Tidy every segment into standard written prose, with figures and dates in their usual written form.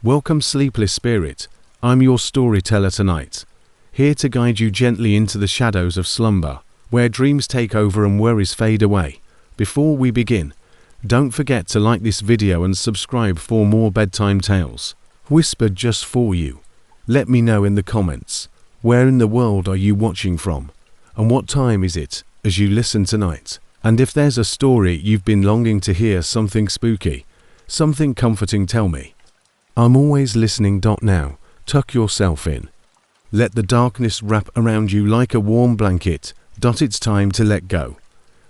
Welcome, sleepless spirit. I'm your storyteller tonight, here to guide you gently into the shadows of slumber, where dreams take over and worries fade away. Before we begin, don't forget to like this video and subscribe for more bedtime tales, whispered just for you. Let me know in the comments, where in the world are you watching from, and what time is it as you listen tonight? And if there's a story you've been longing to hear, something spooky, something comforting, tell me. I'm always listening. Now, tuck yourself in. Let the darkness wrap around you like a warm blanket. It's time to let go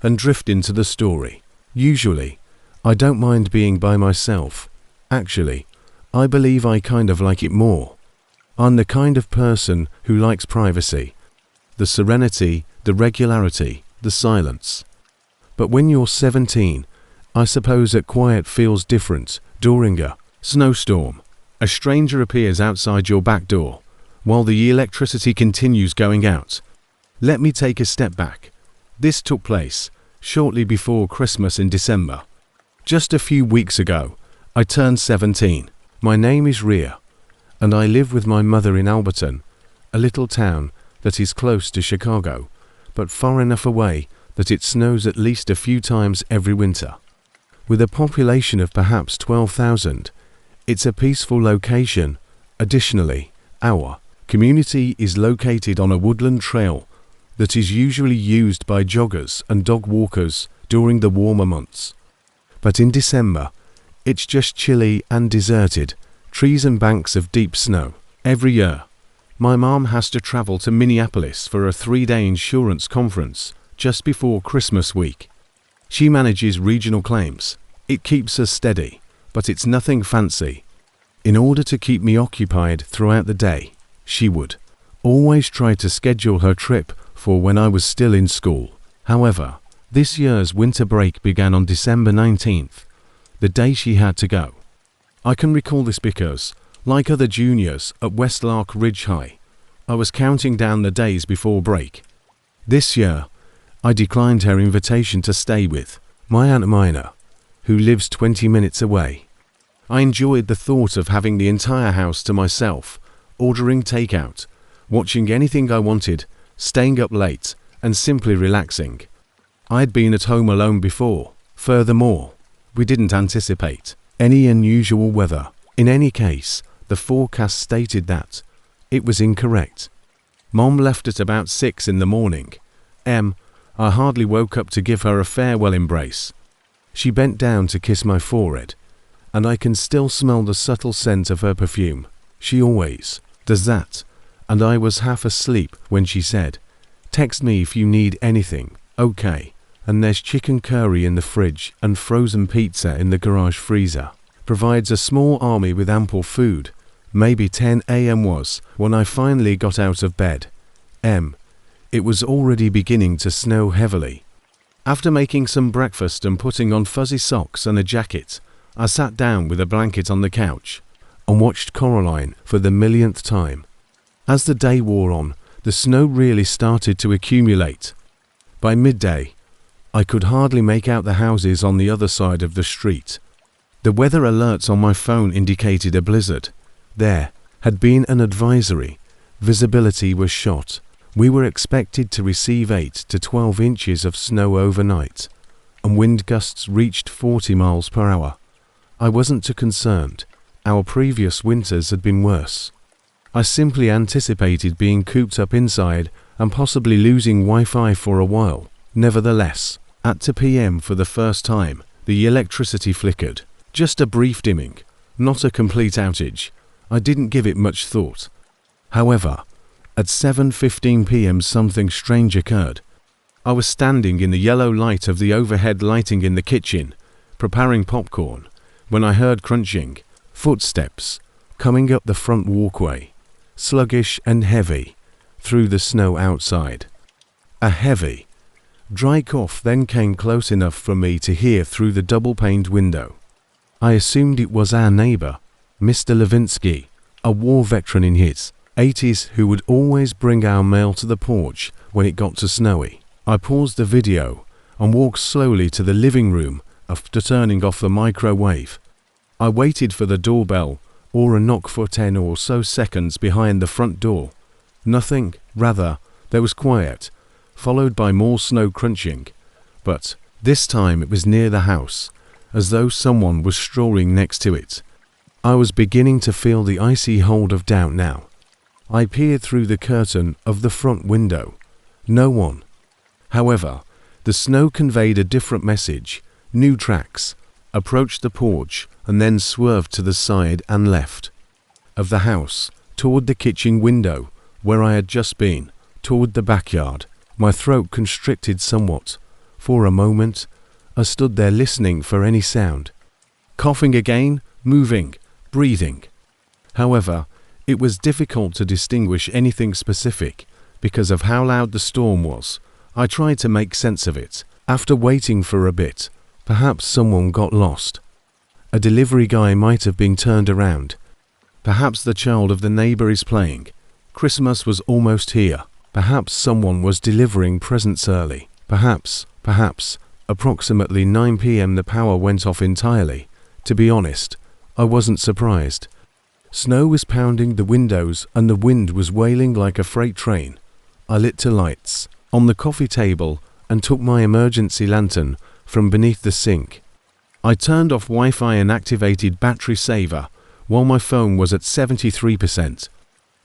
and drift into the story. Usually, I don't mind being by myself. Actually, I believe I kind of like it more. I'm the kind of person who likes privacy, the serenity, the regularity, the silence. But when you're 17, I suppose that quiet feels different. During a snowstorm, a stranger appears outside your back door, while the electricity continues going out. Let me take a step back. This took place shortly before Christmas in December. Just a few weeks ago, I turned 17. My name is Rhea, and I live with my mother in Alberton, a little town that is close to Chicago, but far enough away that it snows at least a few times every winter. With a population of perhaps 12,000, it's a peaceful location. Additionally, our community is located on a woodland trail that is usually used by joggers and dog walkers during the warmer months. But in December, it's just chilly and deserted, trees and banks of deep snow. Every year, my mom has to travel to Minneapolis for a 3-day insurance conference just before Christmas week. She manages regional claims. It keeps us steady, but it's nothing fancy. In order to keep me occupied throughout the day, she would always try to schedule her trip for when I was still in school. However, this year's winter break began on December 19th, the day she had to go. I can recall this because, like other juniors at Westlark Ridge High, I was counting down the days before break. This year, I declined her invitation to stay with my Aunt Mina, who lives 20 minutes away. I enjoyed the thought of having the entire house to myself, ordering takeout, watching anything I wanted, staying up late, and simply relaxing. I'd been at home alone before. Furthermore, we didn't anticipate any unusual weather. In any case, the forecast stated that it was incorrect. Mom left at about 6 in the morning. I hardly woke up to give her a farewell embrace. She bent down to kiss my forehead, and I can still smell the subtle scent of her perfume. She always does that, and I was half asleep when she said, "Text me if you need anything, okay? And there's chicken curry in the fridge and frozen pizza in the garage freezer." Provides a small army with ample food. Maybe 10 a.m. was when I finally got out of bed. It was already beginning to snow heavily. After making some breakfast and putting on fuzzy socks and a jacket, I sat down with a blanket on the couch and watched Coraline for the millionth time. As the day wore on, the snow really started to accumulate. By midday, I could hardly make out the houses on the other side of the street. The weather alerts on my phone indicated a blizzard. There had been an advisory. Visibility was shot. We were expected to receive 8 to 12 inches of snow overnight, and wind gusts reached 40 miles per hour. I wasn't too concerned. Our previous winters had been worse. I simply anticipated being cooped up inside and possibly losing Wi-Fi for a while. Nevertheless, at 2 p.m. for the first time, the electricity flickered. Just a brief dimming, not a complete outage. I didn't give it much thought. However, at 7:15 p.m. something strange occurred. I was standing in the yellow light of the overhead lighting in the kitchen, preparing popcorn, when I heard crunching footsteps coming up the front walkway, sluggish and heavy, through the snow outside. A heavy, dry cough then came close enough for me to hear through the double-paned window. I assumed it was our neighbor, Mr. Levinsky, a war veteran in his 80s who would always bring our mail to the porch when it got too snowy. I paused the video and walked slowly to the living room after turning off the microwave. I waited for the doorbell or a knock for 10 or so seconds behind the front door. Nothing, rather, there was quiet, followed by more snow crunching. But this time it was near the house, as though someone was strolling next to it. I was beginning to feel the icy hold of doubt now. I peered through the curtain of the front window. No one. However, the snow conveyed a different message. New tracks. Approached the porch and then swerved to the side and left of the house, toward the kitchen window, where I had just been, toward the backyard. My throat constricted somewhat. For a moment, I stood there listening for any sound. Coughing again, moving, breathing. However, it was difficult to distinguish anything specific because of how loud the storm was. I tried to make sense of it. After waiting for a bit, perhaps someone got lost. A delivery guy might have been turned around. Perhaps the child of the neighbor is playing. Christmas was almost here. Perhaps someone was delivering presents early. Perhaps, approximately 9 p.m. the power went off entirely. To be honest, I wasn't surprised. Snow was pounding the windows and the wind was wailing like a freight train. I lit the lights on the coffee table and took my emergency lantern from beneath the sink. I turned off Wi-Fi and activated battery saver while my phone was at 73%.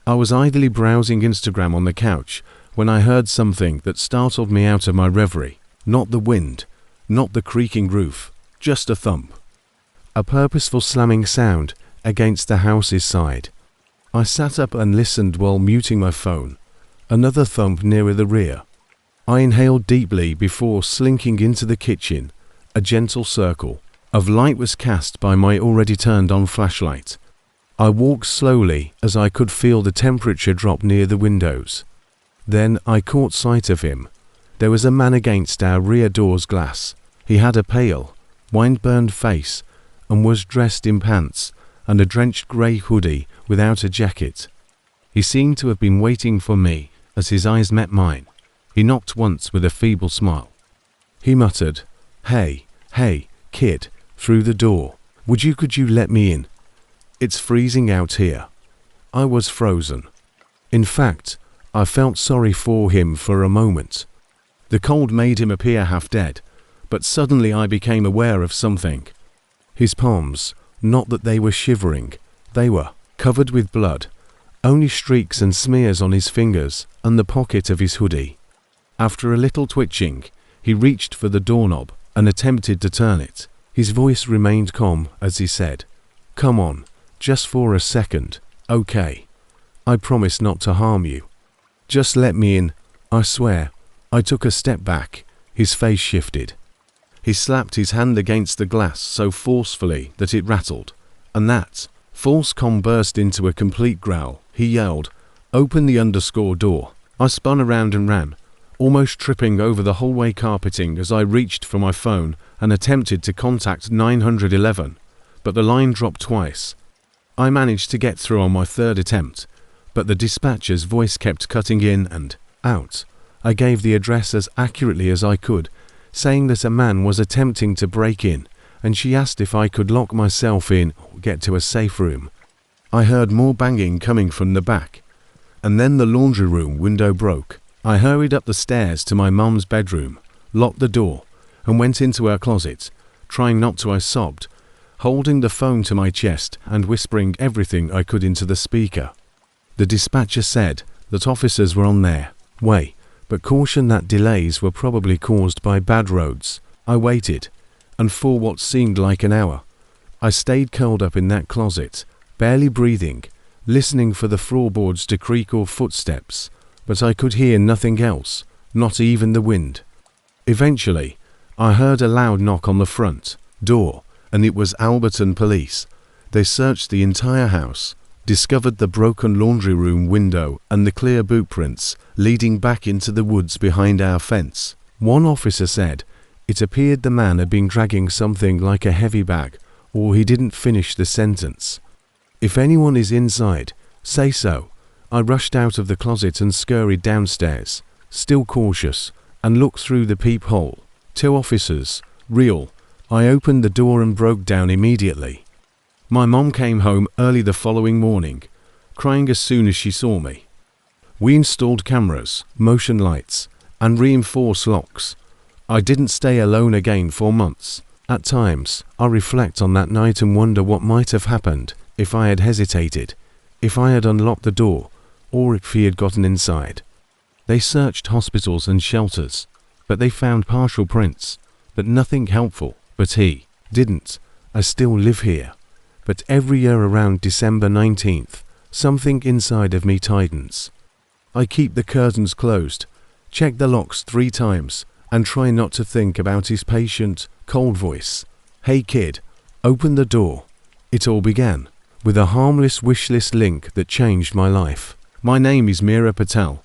I was idly browsing Instagram on the couch when I heard something that startled me out of my reverie. Not the wind, not the creaking roof, just a thump. A purposeful slamming sound against the house's side. I sat up and listened while muting my phone. Another thump nearer the rear. I inhaled deeply before slinking into the kitchen. A gentle circle of light was cast by my already turned on flashlight. I walked slowly as I could feel the temperature drop near the windows. Then I caught sight of him. There was a man against our rear door's glass. He had a pale, wind-burned face and was dressed in pants and a drenched grey hoodie without a jacket. He seemed to have been waiting for me as his eyes met mine. He knocked once with a feeble smile. He muttered, Hey, kid, through the door. Could you let me in? It's freezing out here." I was frozen. In fact, I felt sorry for him for a moment. The cold made him appear half dead, but suddenly I became aware of something. His palms, not that they were shivering, they were covered with blood, only streaks and smears on his fingers and the pocket of his hoodie. After a little twitching, he reached for the doorknob and attempted to turn it. His voice remained calm as he said, "Come on, just for a second, okay? I promise not to harm you. Just let me in, I swear." I took a step back. His face shifted. He slapped his hand against the glass so forcefully that it rattled, and that false calm burst into a complete growl. He yelled, "Open the underscore door." I spun around and ran, almost tripping over the hallway carpeting as I reached for my phone and attempted to contact 911, but the line dropped twice. I managed to get through on my third attempt, but the dispatcher's voice kept cutting in and out. I gave the address as accurately as I could, saying that a man was attempting to break in, and she asked if I could lock myself in or get to a safe room. I heard more banging coming from the back, and then the laundry room window broke. I hurried up the stairs to my mum's bedroom, locked the door, and went into her closet, trying not to. I sobbed, holding the phone to my chest and whispering everything I could into the speaker. The dispatcher said that officers were on their way, but cautioned that delays were probably caused by bad roads. I waited, and for what seemed like an hour, I stayed curled up in that closet, barely breathing, listening for the floorboards to creak or footsteps, but I could hear nothing else, not even the wind. Eventually, I heard a loud knock on the front door, and it was Alberton police. They searched the entire house, discovered the broken laundry room window and the clear boot prints leading back into the woods behind our fence. One officer said it appeared the man had been dragging something like a heavy bag, or he didn't finish the sentence. "If anyone is inside, say so." I rushed out of the closet and scurried downstairs, still cautious, and looked through the peephole. 2 officers, real. I opened the door and broke down immediately. My mom came home early the following morning, crying as soon as she saw me. We installed cameras, motion lights, and reinforced locks. I didn't stay alone again for months. At times, I reflect on that night and wonder what might have happened if I had hesitated, if I had unlocked the door, or if he had gotten inside. They searched hospitals and shelters, but they found partial prints, but nothing helpful. But he didn't. I still live here. But every year around December 19th, something inside of me tightens. I keep the curtains closed, check the locks 3 times, and try not to think about his patient, cold voice. "Hey kid, open the door." It all began with a harmless wishlist link that changed my life. My name is Meera Patel,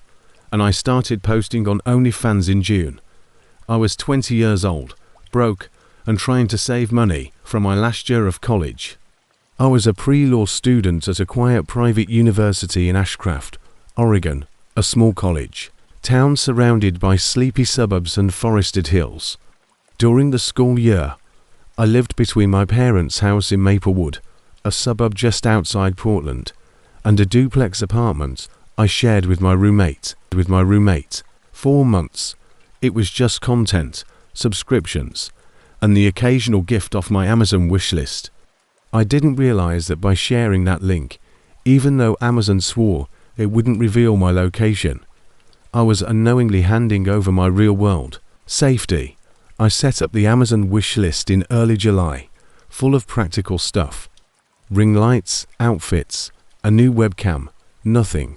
and I started posting on OnlyFans in June. I was 20 years old, broke, and trying to save money from my last year of college. I was a pre-law student at a quiet private university in Ashcraft, Oregon, a small college town surrounded by sleepy suburbs and forested hills. During the school year, I lived between my parents' house in Maplewood, a suburb just outside Portland, and a duplex apartment I shared with my roommate. 4 months. It was just content, subscriptions, and the occasional gift off my Amazon wishlist. I didn't realize that by sharing that link, even though Amazon swore it wouldn't reveal my location, I was unknowingly handing over my real-world safety. I set up the Amazon wishlist in early July, full of practical stuff. Ring lights, outfits, a new webcam, nothing.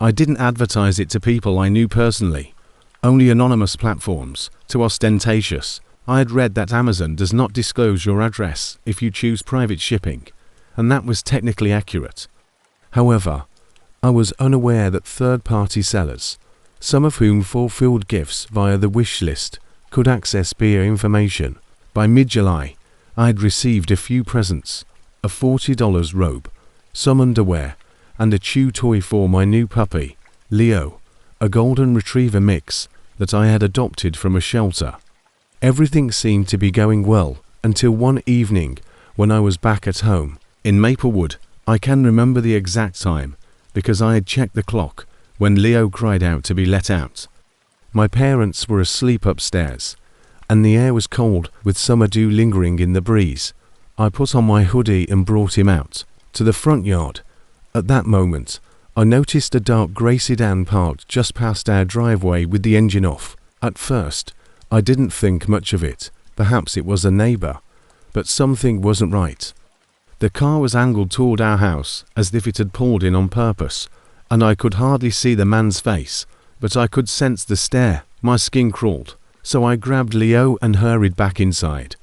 I didn't advertise it to people I knew personally, only anonymous platforms, too ostentatious. I had read that Amazon does not disclose your address if you choose private shipping, and that was technically accurate. However, I was unaware that third-party sellers, some of whom fulfilled gifts via the wish list, could access peer information. By mid-July, I had received a few presents, a $40 robe, some underwear, and a chew toy for my new puppy, Leo, a golden retriever mix that I had adopted from a shelter. Everything seemed to be going well until one evening when I was back at home in Maplewood. I can remember the exact time because I had checked the clock when Leo cried out to be let out. My parents were asleep upstairs, and the air was cold with summer dew lingering in the breeze. I put on my hoodie and brought him out to the front yard. At that moment, I noticed a dark grey sedan parked just past our driveway with the engine off. At first, I didn't think much of it. Perhaps it was a neighbour, but something wasn't right. The car was angled toward our house as if it had pulled in on purpose, and I could hardly see the man's face, but I could sense the stare. My skin crawled, so I grabbed Leo and hurried back inside,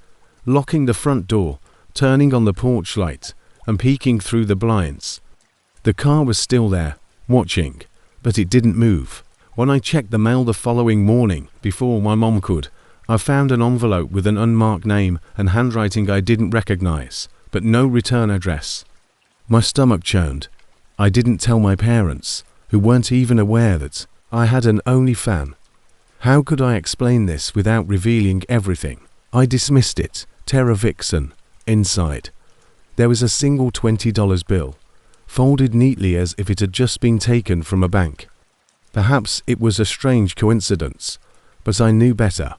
locking the front door, turning on the porch light, and peeking through the blinds. The car was still there, watching, but it didn't move. When I checked the mail the following morning, before my mom could, I found an envelope with an unmarked name and handwriting I didn't recognize, but no return address. My stomach churned. I didn't tell my parents, who weren't even aware that I had an OnlyFans. How could I explain this without revealing everything? I dismissed it. Terror vixen. Inside, there was a single $20 bill, folded neatly as if it had just been taken from a bank. Perhaps it was a strange coincidence, but I knew better.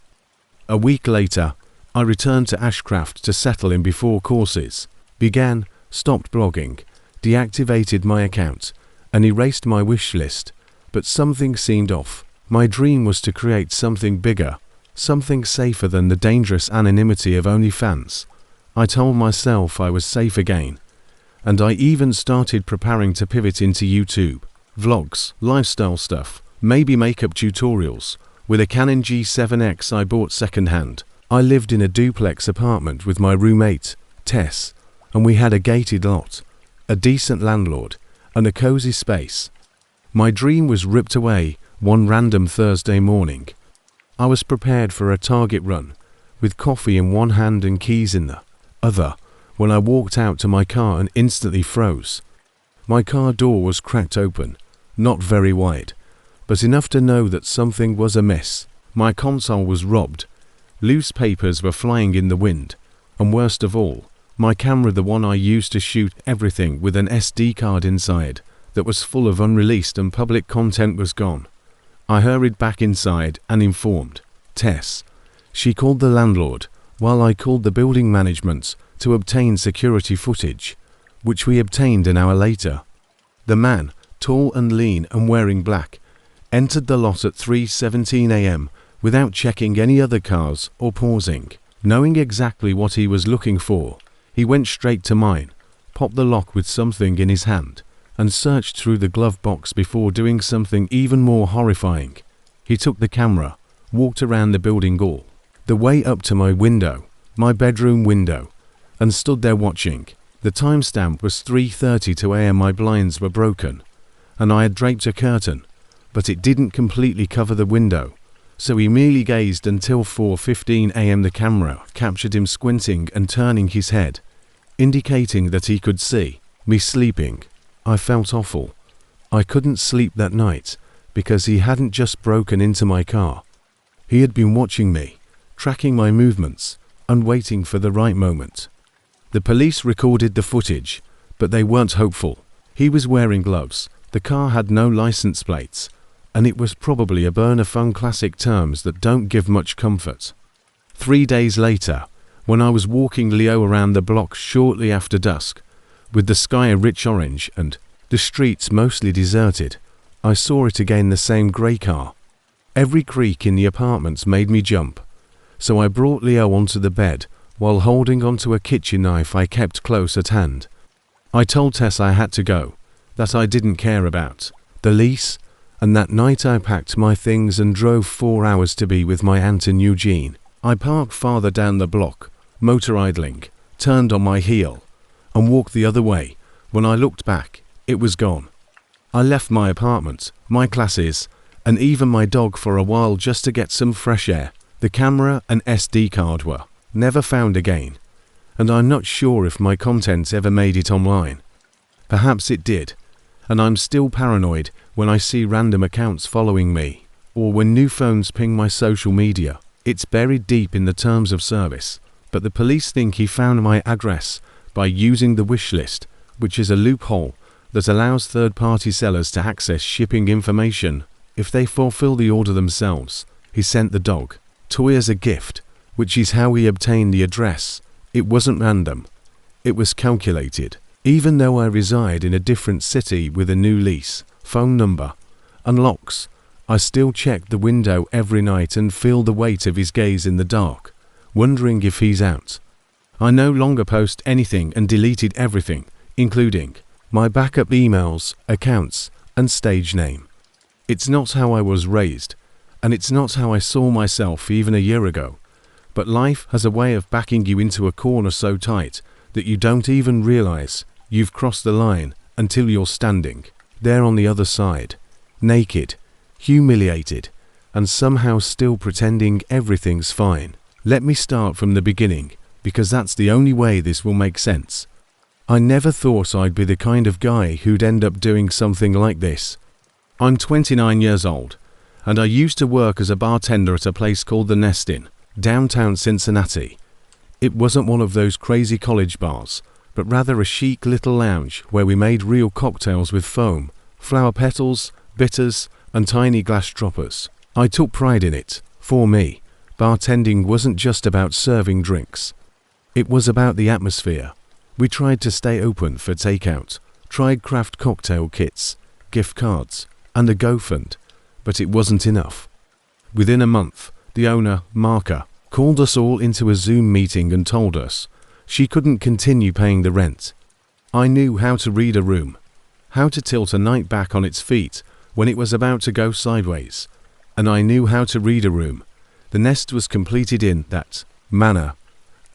A week later, I returned to Ashcraft to settle in before courses, stopped blogging, deactivated my account, and erased my wish list, but something seemed off. My dream was to create something bigger, something safer than the dangerous anonymity of OnlyFans. I told myself I was safe again, and I even started preparing to pivot into YouTube, vlogs, lifestyle stuff, maybe makeup tutorials, with a Canon G7X I bought secondhand. I lived in a duplex apartment with my roommate, Tess, and we had a gated lot, a decent landlord, and a cozy space. My dream was ripped away one random Thursday morning. I was prepared for a Target run, with coffee in one hand and keys in the other, when I walked out to my car and instantly froze. My car door was cracked open, not very wide, but enough to know that something was amiss. My console was robbed, loose papers were flying in the wind, and worst of all, My camera, the one I used to shoot everything, with an SD card inside that was full of unreleased and public content, was gone. I hurried back inside and informed Tess. She called the landlord, while I called the building management to obtain security footage, which we obtained an hour later. The man, tall and lean and wearing black, entered the lot at 3:17 a.m. without checking any other cars or pausing. Knowing exactly what he was looking for, he went straight to mine, popped the lock with something in his hand, and searched through the glove box before doing something even more horrifying. He took the camera, walked around the building all the way up to my window, my bedroom window, and stood there watching. The timestamp was 3:32 a.m. My blinds were broken, and I had draped a curtain, but it didn't completely cover the window, so he merely gazed until 4:15 a.m. The camera captured him squinting and turning his head, indicating that he could see me sleeping. I felt awful. I couldn't sleep that night because he hadn't just broken into my car. He had been watching me, tracking my movements, and waiting for the right moment. The police recorded the footage, but they weren't hopeful. He was wearing gloves, the car had no license plates, and it was probably a burner phone, classic terms that don't give much comfort. 3 days later, when I was walking Leo around the block shortly after dusk, with the sky a rich orange and the streets mostly deserted, I saw it again, the same grey car. Every creak in the apartments made me jump, so I brought Leo onto the bed while holding onto a kitchen knife I kept close at hand. I told Tess I had to go, that I didn't care about the lease, and that night I packed my things and drove 4 hours to be with my aunt in Eugene. I parked farther down the block, motor idling, turned on my heel, and walked the other way. When I looked back, it was gone. I left my apartment, my classes, and even my dog for a while just to get some fresh air. The camera and SD card were never found again, and I'm not sure if my content ever made it online. Perhaps it did, and I'm still paranoid when I see random accounts following me, or when new phones ping my social media. It's buried deep in the terms of service, but the police think he found my address by using the wish list, which is a loophole that allows third-party sellers to access shipping information if they fulfill the order themselves. He sent the dog toy as a gift, which is how he obtained the address. It wasn't random. It was calculated. Even though I reside in a different city with a new lease, phone number, and locks, I still check the window every night and feel the weight of his gaze in the dark, wondering if he's out. I no longer post anything and deleted everything, including my backup emails, accounts, and stage name. It's not how I was raised, and it's not how I saw myself even a year ago, but life has a way of backing you into a corner so tight that you don't even realize you've crossed the line until you're standing there on the other side, naked, humiliated, and somehow still pretending everything's fine. Let me start from the beginning, because that's the only way this will make sense. I never thought I'd be the kind of guy who'd end up doing something like this. I'm 29 years old, and I used to work as a bartender at a place called The Nest in downtown Cincinnati. It wasn't one of those crazy college bars, but rather a chic little lounge where we made real cocktails with foam, flower petals, bitters, and tiny glass droppers. I took pride in it. For me, bartending wasn't just about serving drinks. It was about the atmosphere. We tried to stay open for takeout, tried craft cocktail kits, gift cards, and a GoFund, but it wasn't enough. Within a month, the owner, Marka, called us all into a Zoom meeting and told us she couldn't continue paying the rent. I knew how to read a room, how to tilt a night back on its feet when it was about to go sideways, and I knew how to read a room. The Nest was completed in that manner.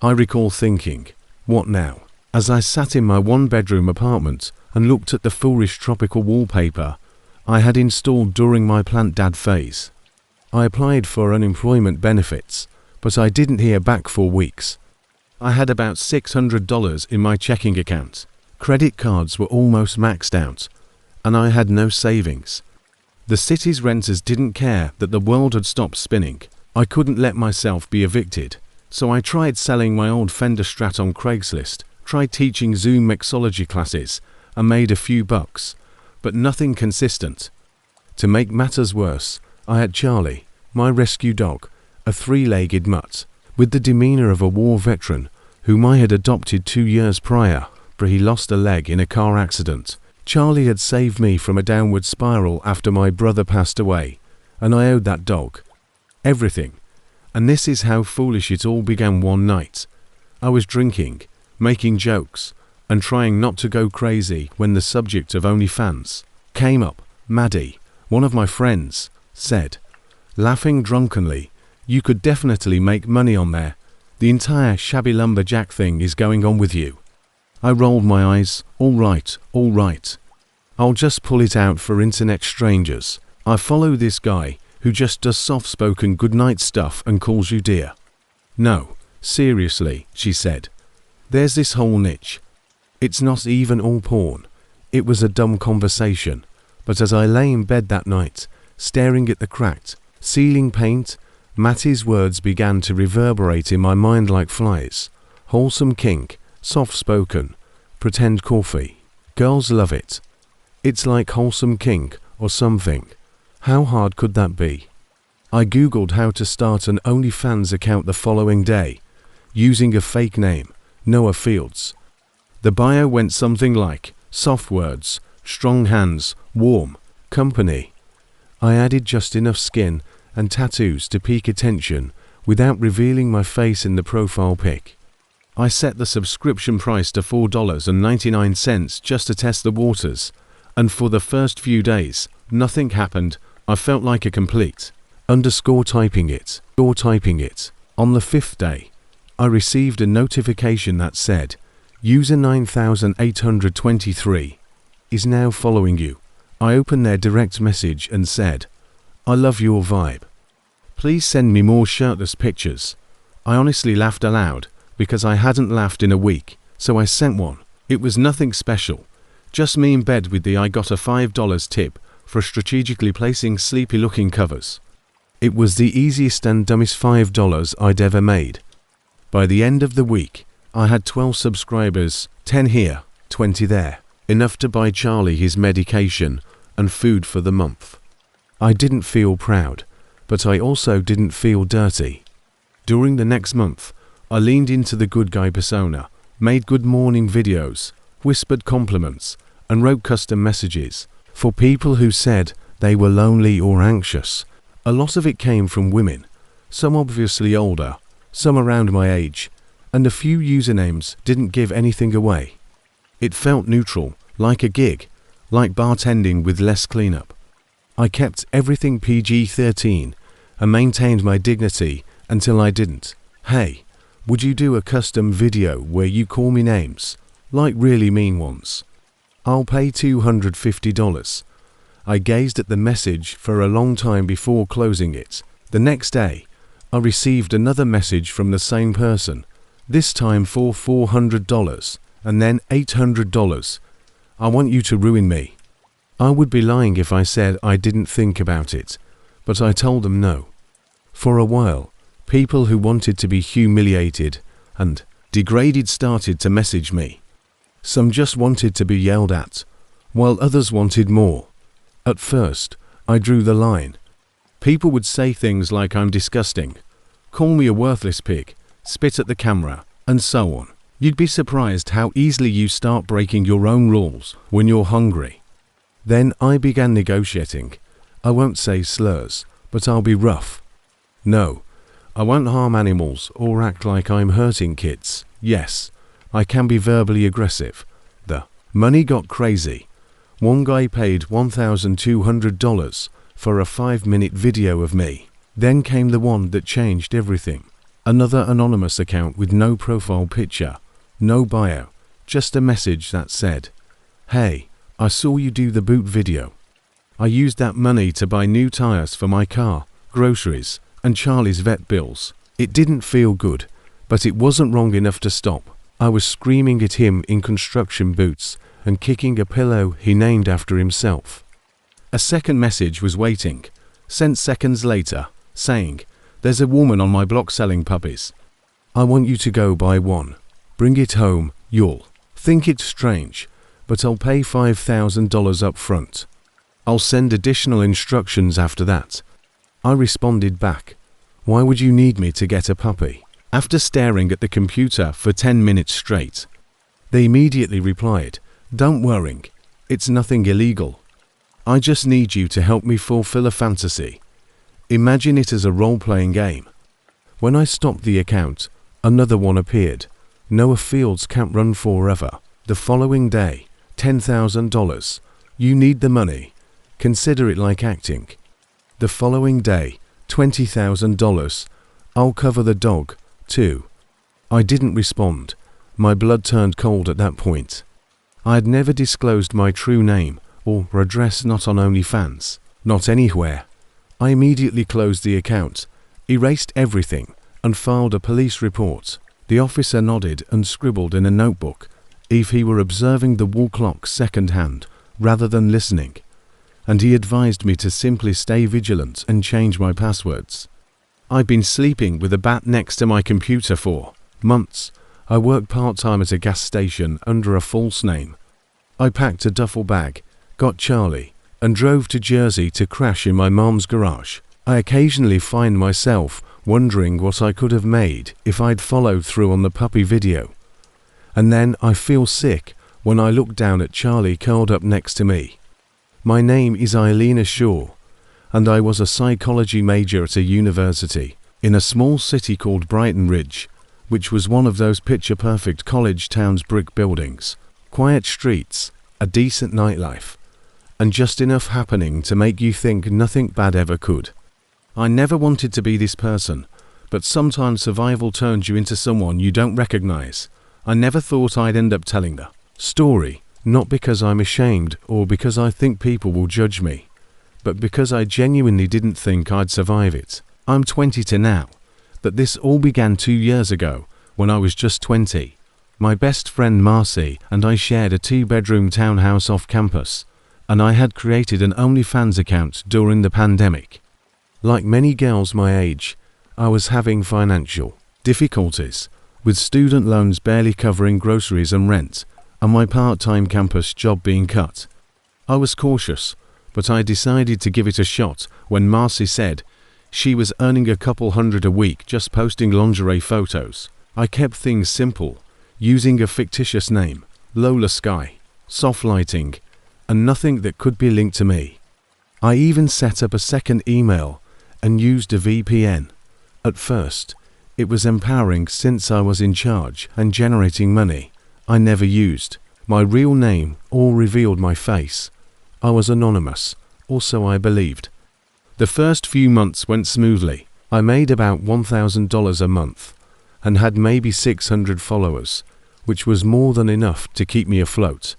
I recall thinking, what now? As I sat in my one-bedroom apartment and looked at the foolish tropical wallpaper I had installed during my plant dad phase. I applied for unemployment benefits, but I didn't hear back for weeks. I had about $600 in my checking account. Credit cards were almost maxed out, and I had no savings. The city's renters didn't care that the world had stopped spinning. I couldn't let myself be evicted, so I tried selling my old Fender Strat on Craigslist Tried teaching Zoom mixology classes and made a few bucks, but nothing consistent. To make matters worse, I had Charlie, my rescue dog, a three-legged mutt, with the demeanor of a war veteran whom I had adopted 2 years prior, for he lost a leg in a car accident. Charlie had saved me from a downward spiral after my brother passed away, and I owed that dog everything. And this is how foolish it all began one night. I was drinking, making jokes, and trying not to go crazy when the subject of OnlyFans came up. Maddie, one of my friends, said, laughing drunkenly, "You could definitely make money on there. The entire shabby lumberjack thing is going on with you." I rolled my eyes. All right. I'll just pull it out for internet strangers. I follow this guy who just does soft-spoken goodnight stuff and calls you dear. No, seriously, she said. There's this whole niche. It's not even all porn. It was a dumb conversation. But as I lay in bed that night, staring at the cracked ceiling paint, Matty's words began to reverberate in my mind like flies. Wholesome kink, soft-spoken, pretend coffee. Girls love it. It's like wholesome kink or something. How hard could that be? I googled how to start an OnlyFans account the following day, using a fake name, Noah Fields. The bio went something like, soft words, strong hands, warm, company. I added just enough skin and tattoos to pique attention without revealing my face in the profile pic. I set the subscription price to $4.99 just to test the waters, and for the first few days, nothing happened. I felt like a complete typing it. On the 5th day, I received a notification that said, user 9823 is now following you. I opened their direct message and said, I love your vibe. Please send me more shirtless pictures. I honestly laughed aloud because I hadn't laughed in a week, so I sent one. It was nothing special, just me in bed with the I got a $5 tip for strategically placing sleepy-looking covers. It was the easiest and dumbest $5 I'd ever made. By the end of the week, I had 12 subscribers, 10 here, 20 there, enough to buy Charlie his medication and food for the month. I didn't feel proud, but I also didn't feel dirty. During the next month, I leaned into the good guy persona, made good morning videos, whispered compliments, and wrote custom messages for people who said they were lonely or anxious. A lot of it came from women, some obviously older, some around my age, and a few usernames didn't give anything away. It felt neutral, like a gig, like bartending with less cleanup. I kept everything PG-13 and maintained my dignity until I didn't. Hey, would you do a custom video where you call me names, like really mean ones? I'll pay $250. I gazed at the message for a long time before closing it. The next day, I received another message from the same person, this time for $400 and then $800. I want you to ruin me. I would be lying if I said I didn't think about it, but I told them no. For a while, people who wanted to be humiliated and degraded started to message me. Some just wanted to be yelled at, while others wanted more. At first, I drew the line. People would say things like I'm disgusting, call me a worthless pig, spit at the camera, and so on. You'd be surprised how easily you start breaking your own rules when you're hungry. Then I began negotiating. I won't say slurs, but I'll be rough. No, I won't harm animals or act like I'm hurting kids. Yes, I can be verbally aggressive. The money got crazy. One guy paid $1,200 for a 5-minute video of me. Then came the one that changed everything. Another anonymous account with no profile picture, no bio, just a message that said, "Hey, I saw you do the boot video." I used that money to buy new tires for my car, groceries, and Charlie's vet bills. It didn't feel good, but it wasn't wrong enough to stop. I was screaming at him in construction boots and kicking a pillow he named after himself. A second message was waiting, sent seconds later, saying, "There's a woman on my block selling puppies. I want you to go buy one. Bring it home, You'll think it's strange, but I'll pay $5,000 up front. I'll send additional instructions after that. I responded back, why would you need me to get a puppy? After staring at the computer for 10 minutes straight. They immediately replied, don't worry, it's nothing illegal. I just need you to help me fulfill a fantasy. Imagine it as a role-playing game. When I stopped the account, another one appeared. Noah Fields can't run forever. The following day, $10,000. You need the money. Consider it like acting. The following day, $20,000. I'll cover the dog, too. I didn't respond. My blood turned cold at that point. I had never disclosed my true name or address, not on OnlyFans, not anywhere. I immediately closed the account, erased everything, and filed a police report. The officer nodded and scribbled in a notebook, if he were observing the wall clock second-hand, rather than listening, and he advised me to simply stay vigilant and change my passwords. I'd been sleeping with a bat next to my computer for months. I worked part-time at a gas station under a false name. I packed a duffel bag, got Charlie, and drove to Jersey to crash in my mom's garage. I occasionally find myself wondering what I could have made if I'd followed through on the puppy video. And then I feel sick when I look down at Charlie curled up next to me. My name is Eileen Shaw, and I was a psychology major at a university in a small city called Brighton Ridge, which was one of those picture-perfect college towns, brick buildings, quiet streets, a decent nightlife, and just enough happening to make you think nothing bad ever could. I never wanted to be this person, but sometimes survival turns you into someone you don't recognize. I never thought I'd end up telling the story, not because I'm ashamed or because I think people will judge me, but because I genuinely didn't think I'd survive it. I'm 22 now, but this all began 2 years ago when I was just 20. My best friend Marcy and I shared a 2-bedroom townhouse off campus, and I had created an OnlyFans account during the pandemic. Like many girls my age, I was having financial difficulties, with student loans barely covering groceries and rent, and my part-time campus job being cut. I was cautious, but I decided to give it a shot when Marcy said she was earning a couple hundred a week just posting lingerie photos. I kept things simple, using a fictitious name, Lola Sky, soft lighting, and nothing that could be linked to me. I even set up a second email and used a VPN. At first, it was empowering since I was in charge and generating money. I never used my real name or revealed my face. I was anonymous, also I believed. The first few months went smoothly. I made about $1,000 a month and had maybe 600 followers, which was more than enough to keep me afloat.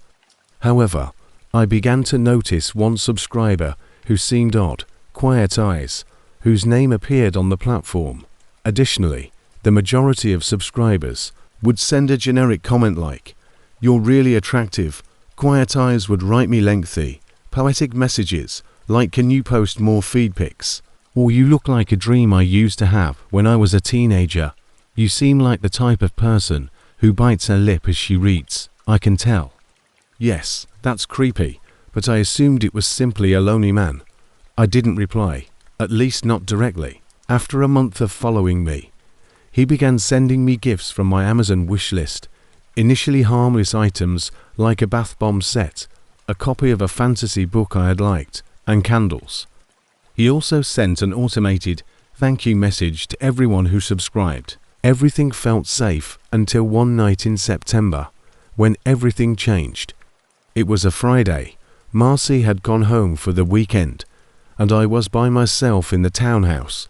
However, I began to notice one subscriber who seemed odd, quiet eyes, whose name appeared on the platform. Additionally, the majority of subscribers would send a generic comment like, "You're really attractive." Quiet eyes would write me lengthy, poetic messages like, "Can you post more feed pics?" Or, "You look like a dream I used to have when I was a teenager. You seem like the type of person who bites her lip as she reads. I can tell." Yes, that's creepy, but I assumed it was simply a lonely man. I didn't reply, at least not directly. After a month of following me, he began sending me gifts from my Amazon wish list. Initially harmless items like a bath bomb set, a copy of a fantasy book I had liked, and candles. He also sent an automated thank you message to everyone who subscribed. Everything felt safe until one night in September, when everything changed. It was a Friday. Marcy had gone home for the weekend, and I was by myself in the townhouse.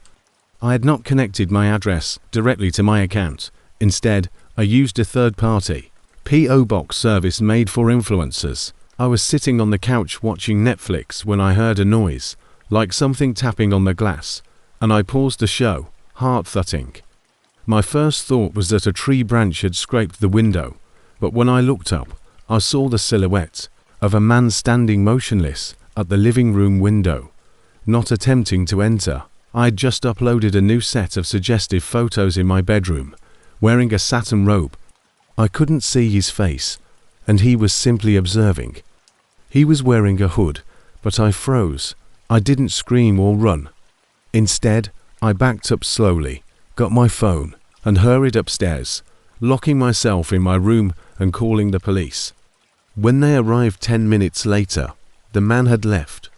I had not connected my address directly to my account. Instead, I used a third-party P.O. box service made for influencers. I was sitting on the couch watching Netflix when I heard a noise, like something tapping on the glass, and I paused the show, heart thudding. My first thought was that a tree branch had scraped the window, but when I looked up, I saw the silhouette of a man standing motionless at the living room window, not attempting to enter. I had just uploaded a new set of suggestive photos in my bedroom, wearing a satin robe. I couldn't see his face, and he was simply observing. He was wearing a hood, but I froze. I didn't scream or run. Instead, I backed up slowly, got my phone, and hurried upstairs, locking myself in my room and calling the police. When they arrived 10 minutes later, the man had left,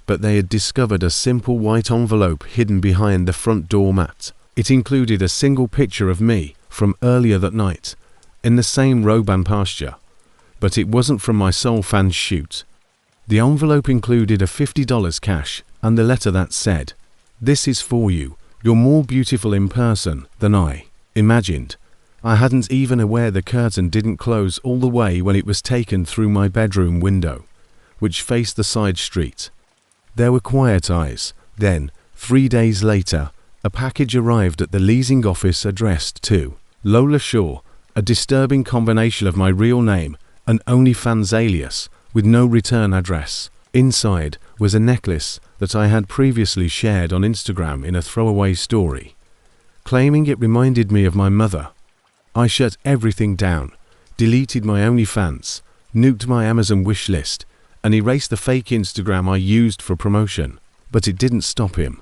but they had discovered a simple white envelope hidden behind the front door mat. It included a single picture of me from earlier that night, in the same robe and posture, but it wasn't from my OnlyFans shoot. The envelope included a $50 cash and the letter that said, "This is for you. You're more beautiful in person than I imagined." I hadn't even aware the curtain didn't close all the way when it was taken through my bedroom window, which faced the side street. There were quiet eyes. Then, 3 days later, a package arrived at the leasing office addressed to Lola Shaw, a disturbing combination of my real name and OnlyFans alias with no return address. Inside was a necklace that I had previously shared on Instagram in a throwaway story, claiming it reminded me of my mother. I shut everything down, deleted my OnlyFans, nuked my Amazon wishlist, and erased the fake Instagram I used for promotion. But it didn't stop him.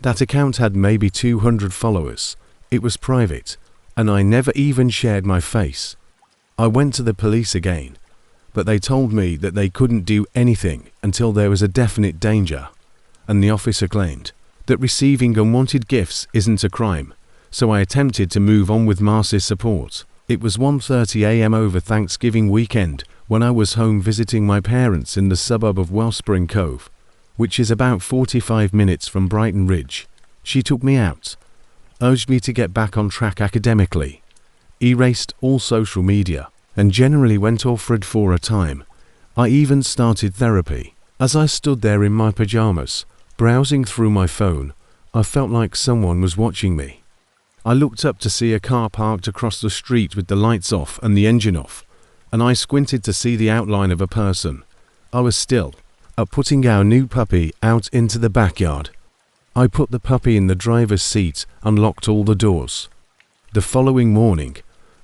That account had maybe 200 followers. It was private, and I never even shared my face. I went to the police again, but they told me that they couldn't do anything until there was a definite danger, and the officer claimed that receiving unwanted gifts isn't a crime, so I attempted to move on with Marcy's support. It was 1:30 a.m. over Thanksgiving weekend when I was home visiting my parents in the suburb of Wellspring Cove, which is about 45 minutes from Brighton Ridge. She took me out, urged me to get back on track academically, erased all social media, and generally went off read for a time. I even started therapy. As I stood there in my pajamas, browsing through my phone, I felt like someone was watching me. I looked up to see a car parked across the street with the lights off and the engine off, and I squinted to see the outline of a person. I was still at putting our new puppy out into the backyard. I put the puppy in the driver's seat and locked all the doors. The following morning,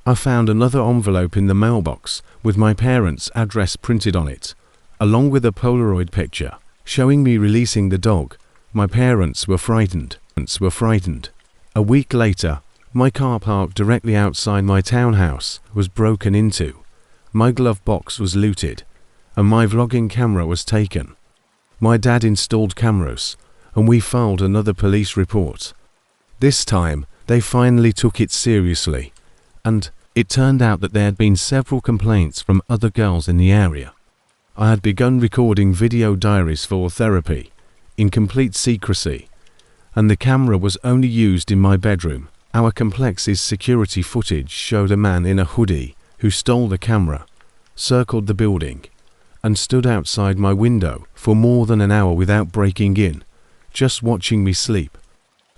I found another envelope in the mailbox with my parents' address printed on it, along with a Polaroid picture showing me releasing the dog. My parents were frightened. A week later, my car parked directly outside my townhouse was broken into. My glove box was looted, and my vlogging camera was taken. My dad installed cameras, and we filed another police report. This time, they finally took it seriously, and it turned out that there had been several complaints from other girls in the area. I had begun recording video diaries for therapy, in complete secrecy, and the camera was only used in my bedroom. Our complex's security footage showed a man in a hoodie who stole the camera, circled the building, and stood outside my window for more than an hour without breaking in, just watching me sleep.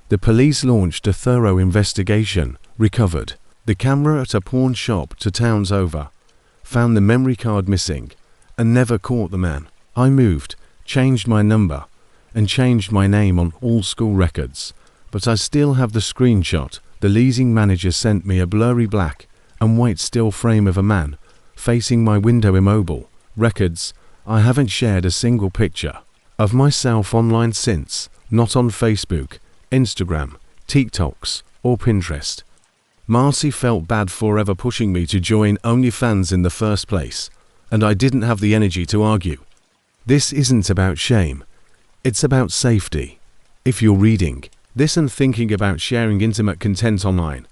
The police launched a thorough investigation, recovered the camera at a pawn shop 2 towns over, found the memory card missing, and never caught the man. I moved, changed my number, and changed my name on all school records, but I still have the screenshot. The leasing manager sent me a blurry black and white still frame of a man facing my window immobile. Records. I haven't shared a single picture of myself online since, not on Facebook, Instagram, TikToks, or Pinterest. Marcy felt bad for ever pushing me to join OnlyFans in the first place, and I didn't have the energy to argue. This isn't about shame. It's about safety. If you're reading this and thinking about sharing intimate content online,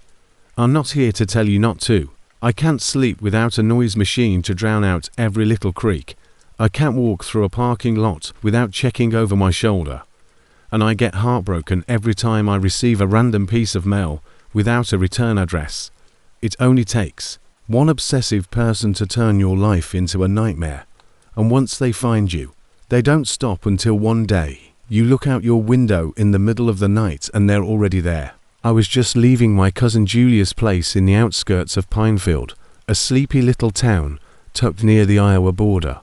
I'm not here to tell you not to. I can't sleep without a noise machine to drown out every little creak. I can't walk through a parking lot without checking over my shoulder. And I get heartbroken every time I receive a random piece of mail without a return address. It only takes one obsessive person to turn your life into a nightmare. And once they find you, they don't stop until one day you look out your window in the middle of the night and they're already there. I was just leaving my cousin Julia's place in the outskirts of Pinefield, a sleepy little town tucked near the Iowa border.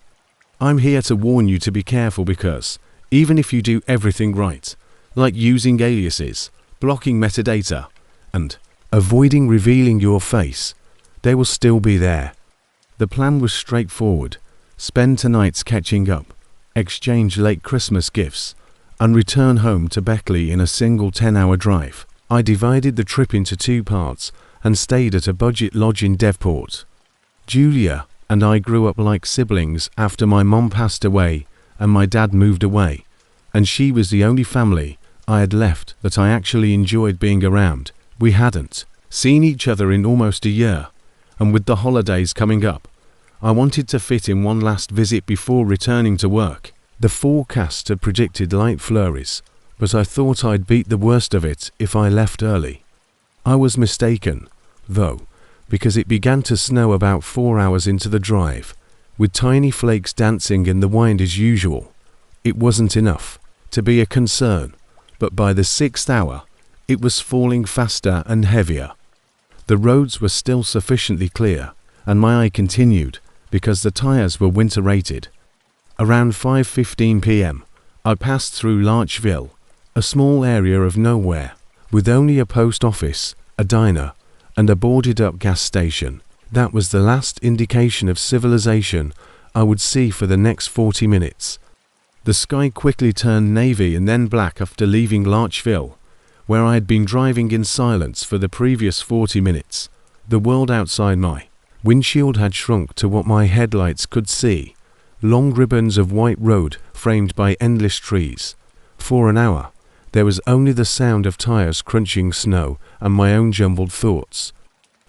I'm here to warn you to be careful because, even if you do everything right, like using aliases, blocking metadata, and avoiding revealing your face, They will still be there. The plan was straightforward. Spend 2 nights catching up, exchange late Christmas gifts, and return home to Beckley in a single 10-hour drive. I divided the trip into 2 parts and stayed at a budget lodge in Devport. Julia and I grew up like siblings after my mom passed away and my dad moved away, and she was the only family I had left that I actually enjoyed being around. We hadn't seen each other in almost a year, and with the holidays coming up, I wanted to fit in one last visit before returning to work. The forecast had predicted light flurries, but I thought I'd beat the worst of it if I left early. I was mistaken, though, because it began to snow about 4 hours into the drive, with tiny flakes dancing in the wind as usual. It wasn't enough to be a concern, but by the 6th hour, it was falling faster and heavier. The roads were still sufficiently clear, and my eye continued, because the tires were winter-rated. Around 5:15 p.m., I passed through Larchville, a small area of nowhere, with only a post office, a diner, and a boarded-up gas station. That was the last indication of civilization I would see for the next 40 minutes. The sky quickly turned navy and then black after leaving Larchville, where I had been driving in silence for the previous 40 minutes. The world outside my windshield had shrunk to what my headlights could see, long ribbons of white road framed by endless trees. For an hour, there was only the sound of tires crunching snow and my own jumbled thoughts.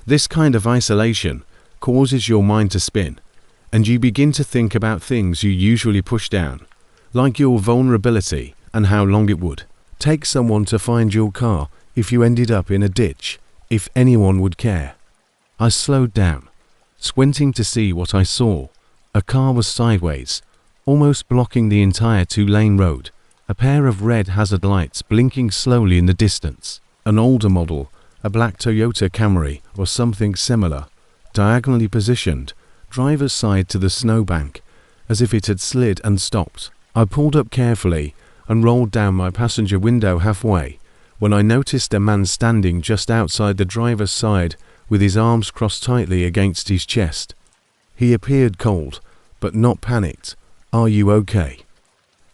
This kind of isolation causes your mind to spin, and you begin to think about things you usually push down, like your vulnerability and how long it would take someone to find your car if you ended up in a ditch, if anyone would care. I slowed down, squinting to see what I saw. A car was sideways, almost blocking the entire 2-lane road, a pair of red hazard lights blinking slowly in the distance. An older model, a black Toyota Camry or something similar, diagonally positioned, driver's side to the snowbank, as if it had slid and stopped. I pulled up carefully and rolled down my passenger window halfway, when I noticed a man standing just outside the driver's side with his arms crossed tightly against his chest. He appeared cold, but not panicked. "Are you okay?"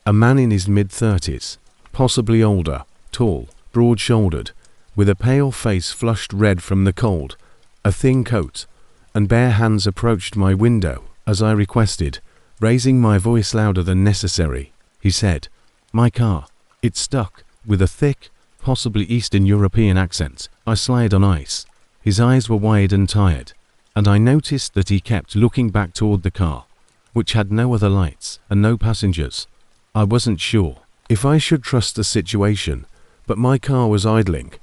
A man in his mid-30s, possibly older, tall, broad-shouldered, with a pale face flushed red from the cold, a thin coat, and bare hands approached my window, as I requested, raising my voice louder than necessary. He said, "My car, it's stuck," with a thick, possibly Eastern European accent. I slid on ice. His eyes were wide and tired, and I noticed that he kept looking back toward the car, which had no other lights and no passengers. I wasn't sure if I should trust the situation, but my car was idling.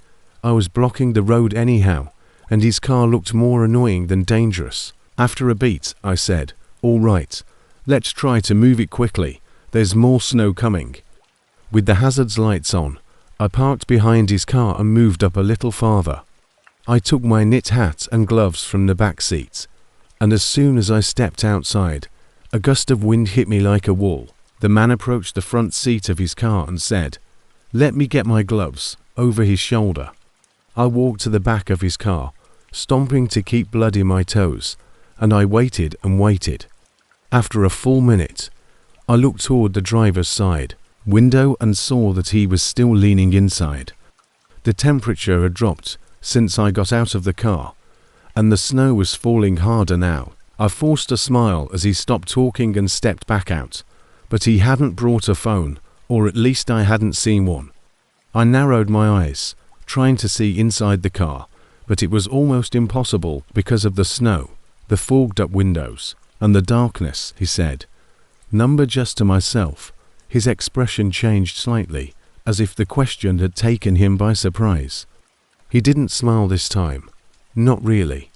I was blocking the road anyhow, and his car looked more annoying than dangerous. After a beat, I said, "All right, let's try to move it quickly. There's more snow coming." With the hazards lights on, I parked behind his car and moved up a little farther. I took my knit hat and gloves from the back seat, and as soon as I stepped outside, a gust of wind hit me like a wall. The man approached the front seat of his car and said, "Let me get my gloves," over his shoulder. I walked to the back of his car, stomping to keep blood in my toes, and I waited and waited. After a full minute, I looked toward the driver's side window and saw that he was still leaning inside. The temperature had dropped since I got out of the car, and the snow was falling harder now. I forced a smile as he stopped talking and stepped back out, but he hadn't brought a phone, or at least I hadn't seen one. I narrowed my eyes, trying to see inside the car, but it was almost impossible because of the snow, the fogged-up windows, and the darkness. He said, "Number just to myself." His expression changed slightly, as if the question had taken him by surprise. He didn't smile this time. Not really.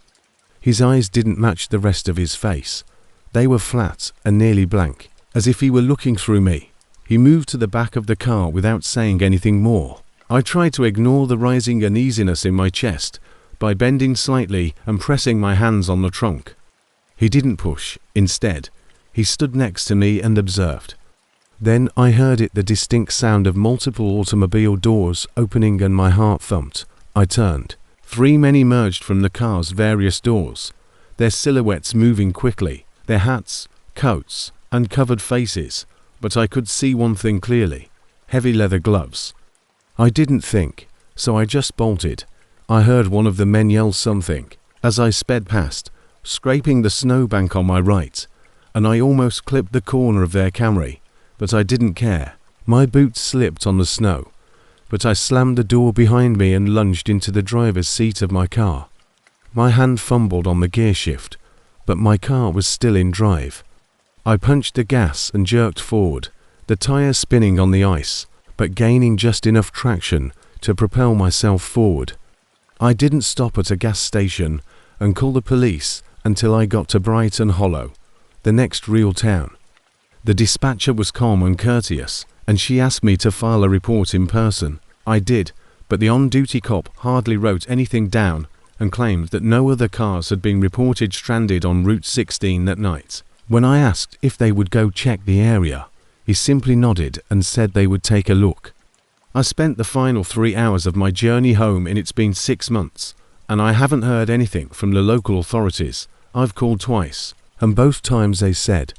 His eyes didn't match the rest of his face. They were flat and nearly blank, as if he were looking through me. He moved to the back of the car without saying anything more. I tried to ignore the rising uneasiness in my chest by bending slightly and pressing my hands on the trunk. He didn't push. Instead, he stood next to me and observed. Then I heard the distinct sound of multiple automobile doors opening and my heart thumped. I turned, 3 men emerged from the car's various doors, their silhouettes moving quickly, their hats, coats, and covered faces, but I could see one thing clearly: heavy leather gloves. I didn't think, so I just bolted. I heard one of the men yell something as I sped past, scraping the snowbank on my right, and I almost clipped the corner of their Camry, but I didn't care. My boots slipped on the snow, but I slammed the door behind me and lunged into the driver's seat of my car. My hand fumbled on the gear shift, but my car was still in drive. I punched the gas and jerked forward, the tire spinning on the ice, but gaining just enough traction to propel myself forward. I didn't stop at a gas station and call the police until I got to Brighton Hollow, the next real town. The dispatcher was calm and courteous, and she asked me to file a report in person. I did, but the on-duty cop hardly wrote anything down and claimed that no other cars had been reported stranded on Route 16 that night. When I asked if they would go check the area, he simply nodded and said they would take a look. I spent the final 3 hours of my journey home, and it's been 6 months, and I haven't heard anything from the local authorities. I've called twice, and both times they said,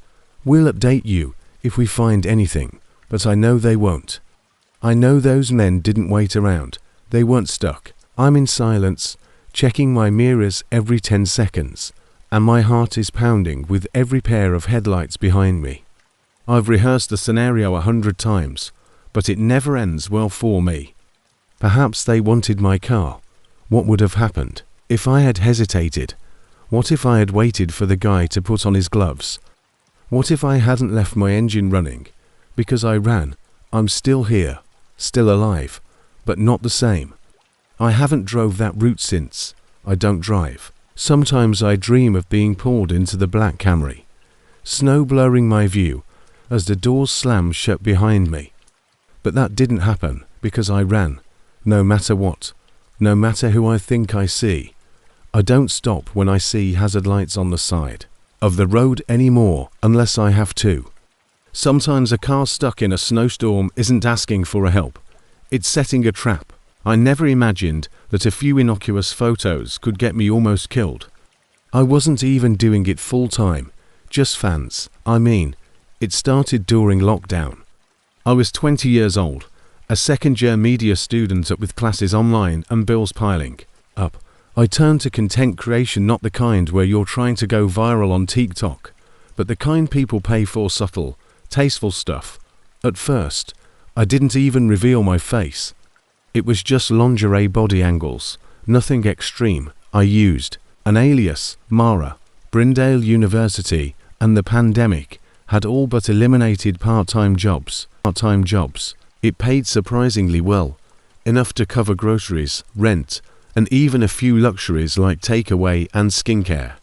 "We'll update you if we find anything," but I know they won't. I know those men didn't wait around. They weren't stuck. I'm in silence, checking my mirrors every 10 seconds, and my heart is pounding with every pair of headlights behind me. I've rehearsed the scenario 100 times, but it never ends well for me. Perhaps they wanted my car. What would have happened if I had hesitated? What if I had waited for the guy to put on his gloves? What if I hadn't left my engine running? Because I ran, I'm still here, still alive, but not the same. I haven't drove that route since. I don't drive. Sometimes I dream of being pulled into the black Camry, snow blurring my view as the doors slam shut behind me. But that didn't happen because I ran, no matter what, no matter who I think I see. I don't stop when I see hazard lights on the side of the road anymore unless I have to. Sometimes a car stuck in a snowstorm isn't asking for help. It's setting a trap. I never imagined that a few innocuous photos could get me almost killed. I wasn't even doing it full time, just fans. I mean, it started during lockdown. I was 20 years old, a second-year media student with classes online and bills piling up. I turned to content creation, not the kind where you're trying to go viral on TikTok, but the kind people pay for: subtle, tasteful stuff. At first, I didn't even reveal my face. It was just lingerie body angles, nothing extreme. I used an alias, Mara. Brindale University and the pandemic had all but eliminated part-time jobs. It paid surprisingly well, enough to cover groceries, rent, and even a few luxuries like takeaway and skincare.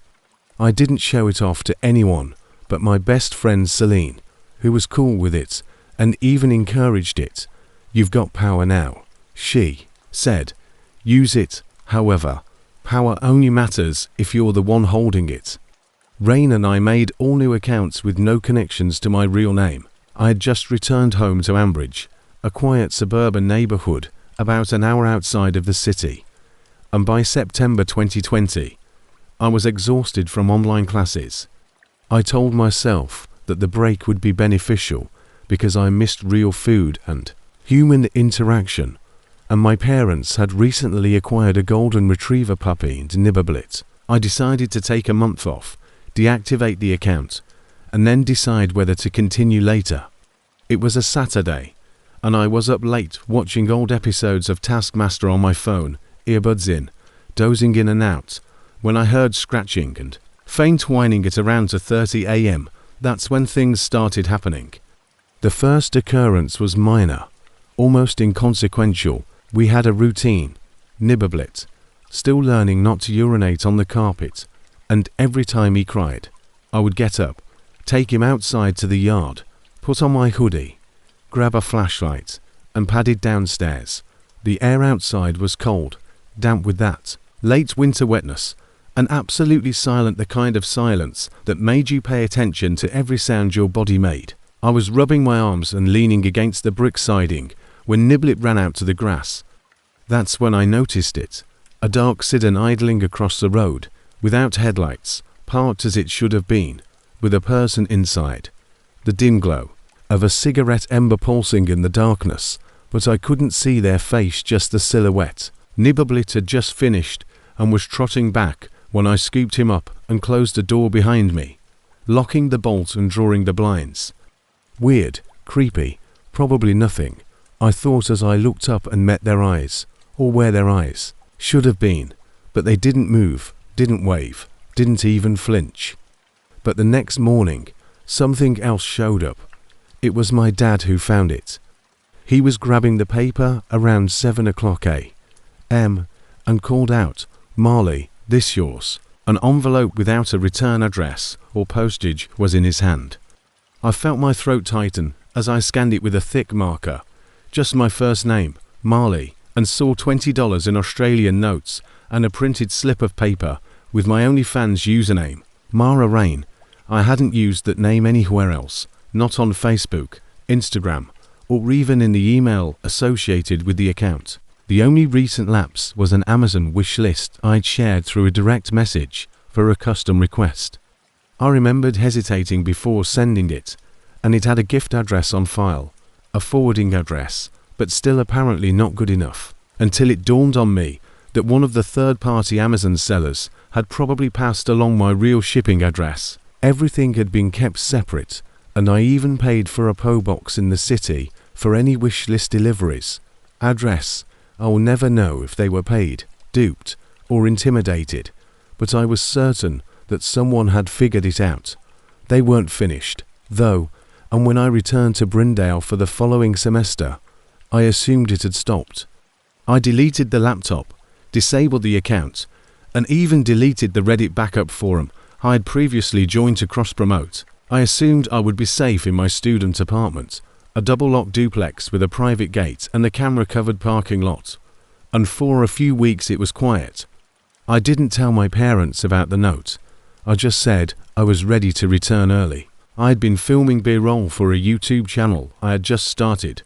I didn't show it off to anyone but my best friend Celine, who was cool with it and even encouraged it. "You've got power now," she said. "Use it, however. Power only matters if you're the one holding it." Rain and I made all new accounts with no connections to my real name. I had just returned home to Ambridge, a quiet suburban neighborhood about an hour outside of the city. And by September 2020, I was exhausted from online classes. I told myself that the break would be beneficial because I missed real food and human interaction, and my parents had recently acquired a golden retriever puppy named Nibblerblit. I decided to take a month off, deactivate the account, and then decide whether to continue later. It was a Saturday, and I was up late watching old episodes of Taskmaster on my phone, earbuds in, dozing in and out, when I heard scratching and faint whining at around 2:30 a.m. That's when things started happening. The first occurrence was minor, almost inconsequential. We had a routine, Nibblerblit, still learning not to urinate on the carpet, and every time he cried, I would get up, take him outside to the yard, put on my hoodie, grab a flashlight, and padded downstairs. The air outside was cold, damp with that late winter wetness, and absolutely silent, the kind of silence that made you pay attention to every sound your body made. I was rubbing my arms and leaning against the brick siding when Nibblet ran out to the grass. That's when I noticed it, A dark sedan idling across the road, without headlights, parked as it should have been, with a person inside. The dim glow of a cigarette ember pulsing in the darkness, but I couldn't see their face, just the silhouette. Nibbleblitz had just finished and was trotting back when I scooped him up and closed the door behind me, locking the bolt and drawing the blinds. Weird, creepy, probably nothing, I thought as I looked up and met their eyes, or where their eyes should have been, but they didn't move, didn't wave, didn't even flinch. But the next morning, something else showed up. It was my dad who found it. He was grabbing the paper around 7 o'clock a.m. and called out, "Marley, this yours?" An envelope without a return address or postage was in his hand. I felt my throat tighten as I scanned it with a thick marker. Just my first name, Marley, and saw $20 in Australian notes and a printed slip of paper with my OnlyFans username, Mara Rain. I hadn't used that name anywhere else, not on Facebook, Instagram, or even in the email associated with the account. The only recent lapse was an Amazon wish list I'd shared through a direct message for a custom request. I remembered hesitating before sending it, and it had a gift address on file, a forwarding address, but still apparently not good enough, until it dawned on me that one of the third-party Amazon sellers had probably passed along my real shipping address. Everything had been kept separate, and I even paid for a PO box in the city for any wish list deliveries. Address: I will never know if they were paid, duped, or intimidated, but I was certain that someone had figured it out. They weren't finished, though, and when I returned to Brindale for the following semester, I assumed it had stopped. I deleted the laptop, disabled the account, and even deleted the Reddit backup forum I had previously joined to cross-promote. I assumed I would be safe in my student apartment, a double-locked duplex with a private gate and a camera-covered parking lot. And for a few weeks it was quiet. I didn't tell my parents about the note. I just said I was ready to return early. I had been filming B-roll for a YouTube channel I had just started,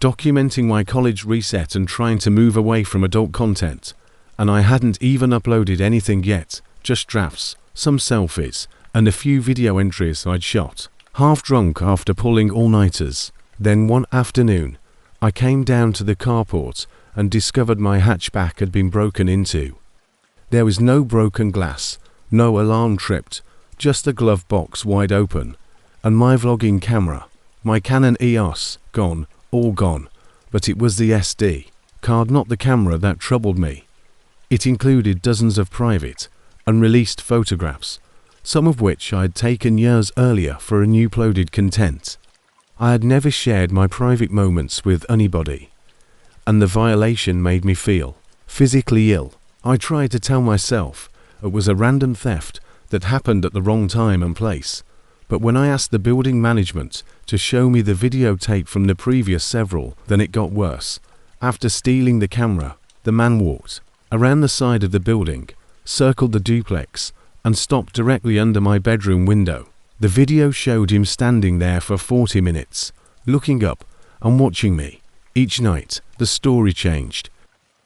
documenting my college reset and trying to move away from adult content, and I hadn't even uploaded anything yet, just drafts, some selfies, and a few video entries I'd shot. Half drunk after pulling all-nighters, then one afternoon, I came down to the carport and discovered my hatchback had been broken into. There was no broken glass, no alarm tripped, just the glove box wide open, and my vlogging camera, my Canon EOS, gone, all gone, but it was the SD card, not the camera, that troubled me. It included dozens of private, unreleased photographs, some of which I had taken years earlier for a new uploaded content. I had never shared my private moments with anybody, and the violation made me feel physically ill. I tried to tell myself it was a random theft that happened at the wrong time and place, but when I asked the building management to show me the videotape from the previous several, then it got worse. After stealing the camera, the man walked around the side of the building, circled the duplex, and stopped directly under my bedroom window. The video showed him standing there for 40 minutes, looking up and watching me. Each night, the story changed.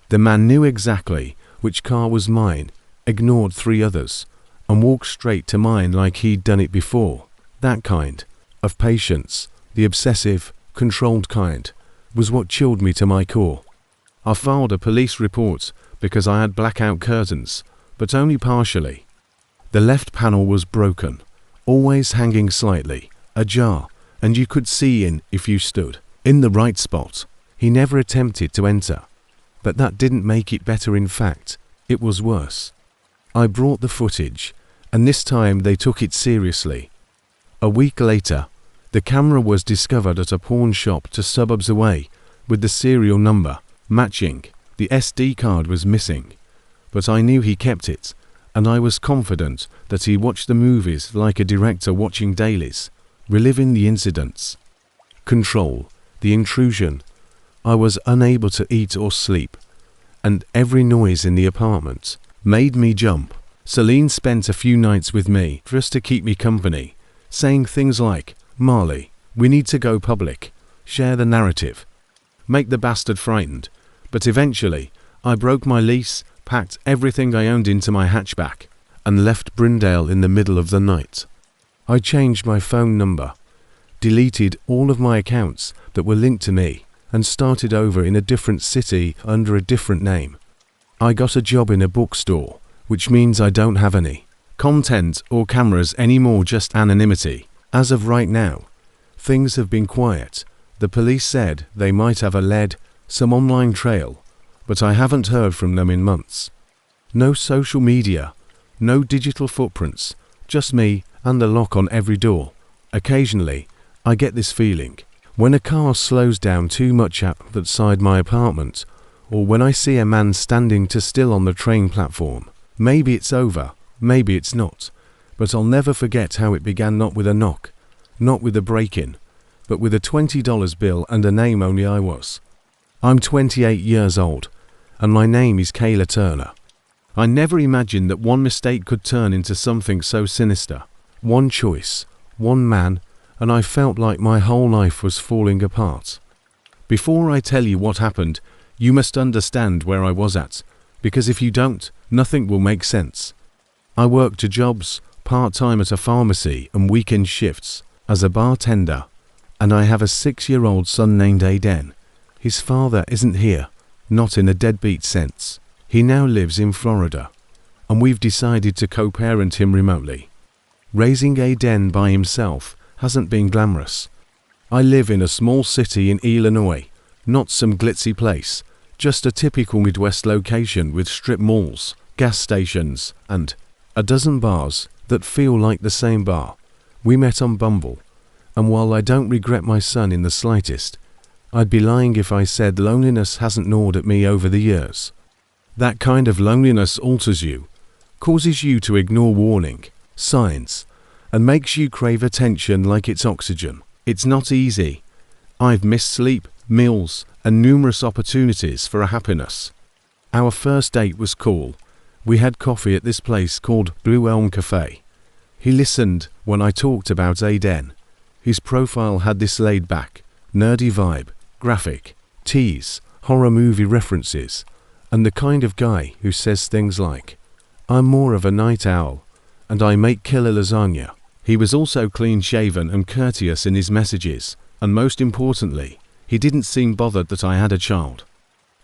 The man knew exactly which car was mine, ignored 3 others, and walked straight to mine like he'd done it before. That kind of patience, the obsessive, controlled kind, was what chilled me to my core. I filed a police report because I had blackout curtains, but only partially. The left panel was broken, always hanging slightly, ajar, and you could see in if you stood in the right spot. He never attempted to enter, but that didn't make it better. In fact, it was worse. I brought the footage, and this time they took it seriously. A week later, the camera was discovered at a pawn shop 2 suburbs away, with the serial number matching. The SD card was missing, but I knew he kept it, and I was confident that he watched the movies like a director watching dailies, reliving the incidents. Control, the intrusion. I was unable to eat or sleep, and every noise in the apartment made me jump. Celine spent a few nights with me just to keep me company, saying things like, "Marley, we need to go public, share the narrative, make the bastard frightened." But eventually, I broke my lease, packed everything I owned into my hatchback, and left Brindale in the middle of the night. I changed my phone number, deleted all of my accounts that were linked to me, and started over in a different city under a different name. I got a job in a bookstore, which means I don't have any content or cameras anymore, just anonymity. As of right now, things have been quiet. The police said they might have led some online trail, but I haven't heard from them in months. No social media, no digital footprints, just me and the lock on every door. Occasionally, I get this feeling when a car slows down too much outside my apartment, or when I see a man standing too still on the train platform. Maybe it's over, maybe it's not, but I'll never forget how it began, not with a knock, not with a break-in, but with a $20 bill and a name only I was. I'm 28 years old, and my name is Kayla Turner. I never imagined that one mistake could turn into something so sinister. One choice, one man, and I felt like my whole life was falling apart. Before I tell you what happened, you must understand where I was at, because if you don't, nothing will make sense. I worked 2 jobs, part-time at a pharmacy and weekend shifts, as a bartender, and I have a 6-year-old son named Aiden. His father isn't here, not in a deadbeat sense. He now lives in Florida, and we've decided to co-parent him remotely. Raising Aiden by himself hasn't been glamorous. I live in a small city in Illinois, not some glitzy place, just a typical Midwest location with strip malls, gas stations, and a dozen bars that feel like the same bar. We met on Bumble, and while I don't regret my son in the slightest, I'd be lying if I said loneliness hasn't gnawed at me over the years. That kind of loneliness alters you, causes you to ignore warning signs, and makes you crave attention like it's oxygen. It's not easy. I've missed sleep, meals, and numerous opportunities for a happiness. Our first date was cool. We had coffee at this place called Blue Elm Cafe. He listened when I talked about Aiden. His profile had this laid-back, nerdy vibe, graphic, tease, horror movie references, and the kind of guy who says things like, "I'm more of a night owl, and I make killer lasagna." He was also clean-shaven and courteous in his messages, and most importantly, he didn't seem bothered that I had a child.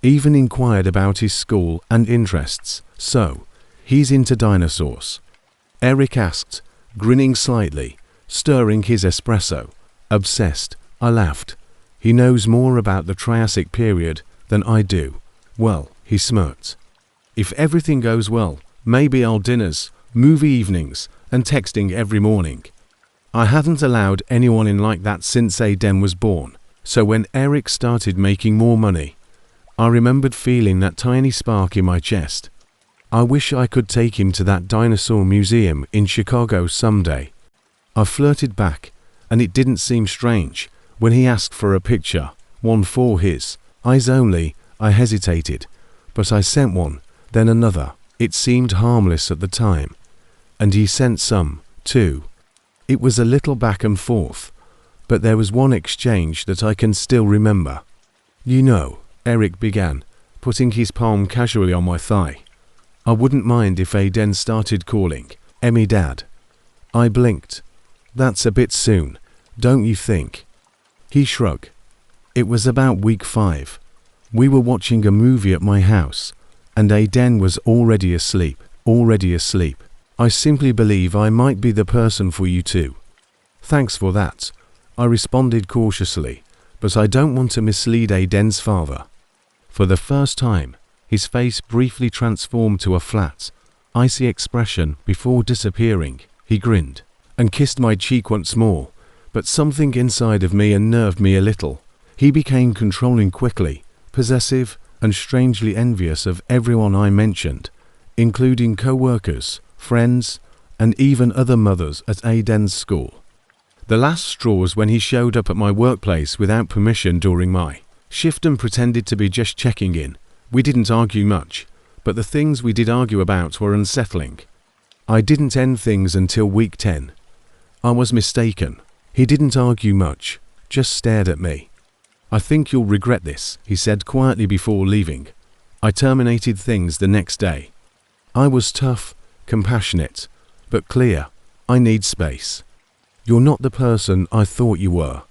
Even inquired about his school and interests. "So, he's into dinosaurs?" Eric asked, grinning slightly, stirring his espresso. "Obsessed," I laughed. "He knows more about the Triassic period than I do." "Well," he smirked, "if everything goes well, maybe our dinners, movie evenings, and texting every morning." I hadn't allowed anyone in like that since Aiden was born, so when Eric started making more money, I remembered feeling that tiny spark in my chest. I wish I could take him to that dinosaur museum in Chicago someday. I flirted back, and it didn't seem strange when he asked for a picture, one for his eyes only. I hesitated, but I sent one, then another. It seemed harmless at the time, and he sent some, too. It was a little back and forth, but there was one exchange that I can still remember. "You know," Eric began, putting his palm casually on my thigh, "I wouldn't mind if Aiden started calling Emmy Dad." I blinked. "That's a bit soon, don't you think?" He shrugged. It was about week 5. We were watching a movie at my house, and Aiden was already asleep. "I simply believe I might be the person for you too." "Thanks for that," I responded cautiously, "but I don't want to mislead Aiden's father." For the first time, his face briefly transformed to a flat, icy expression before disappearing. He grinned and kissed my cheek once more, but something inside of me unnerved me a little. He became controlling quickly, possessive, and strangely envious of everyone I mentioned, including co-workers, friends, and even other mothers at Aiden's school. The last straw was when he showed up at my workplace without permission during my shift and pretended to be just checking in. We didn't argue much, but the things we did argue about were unsettling. I didn't end things until week 10. I was mistaken. He didn't argue much, just stared at me. "I think you'll regret this," he said quietly before leaving. I terminated things the next day. I was tough, compassionate, but clear. I need space. You're not the person I thought you were.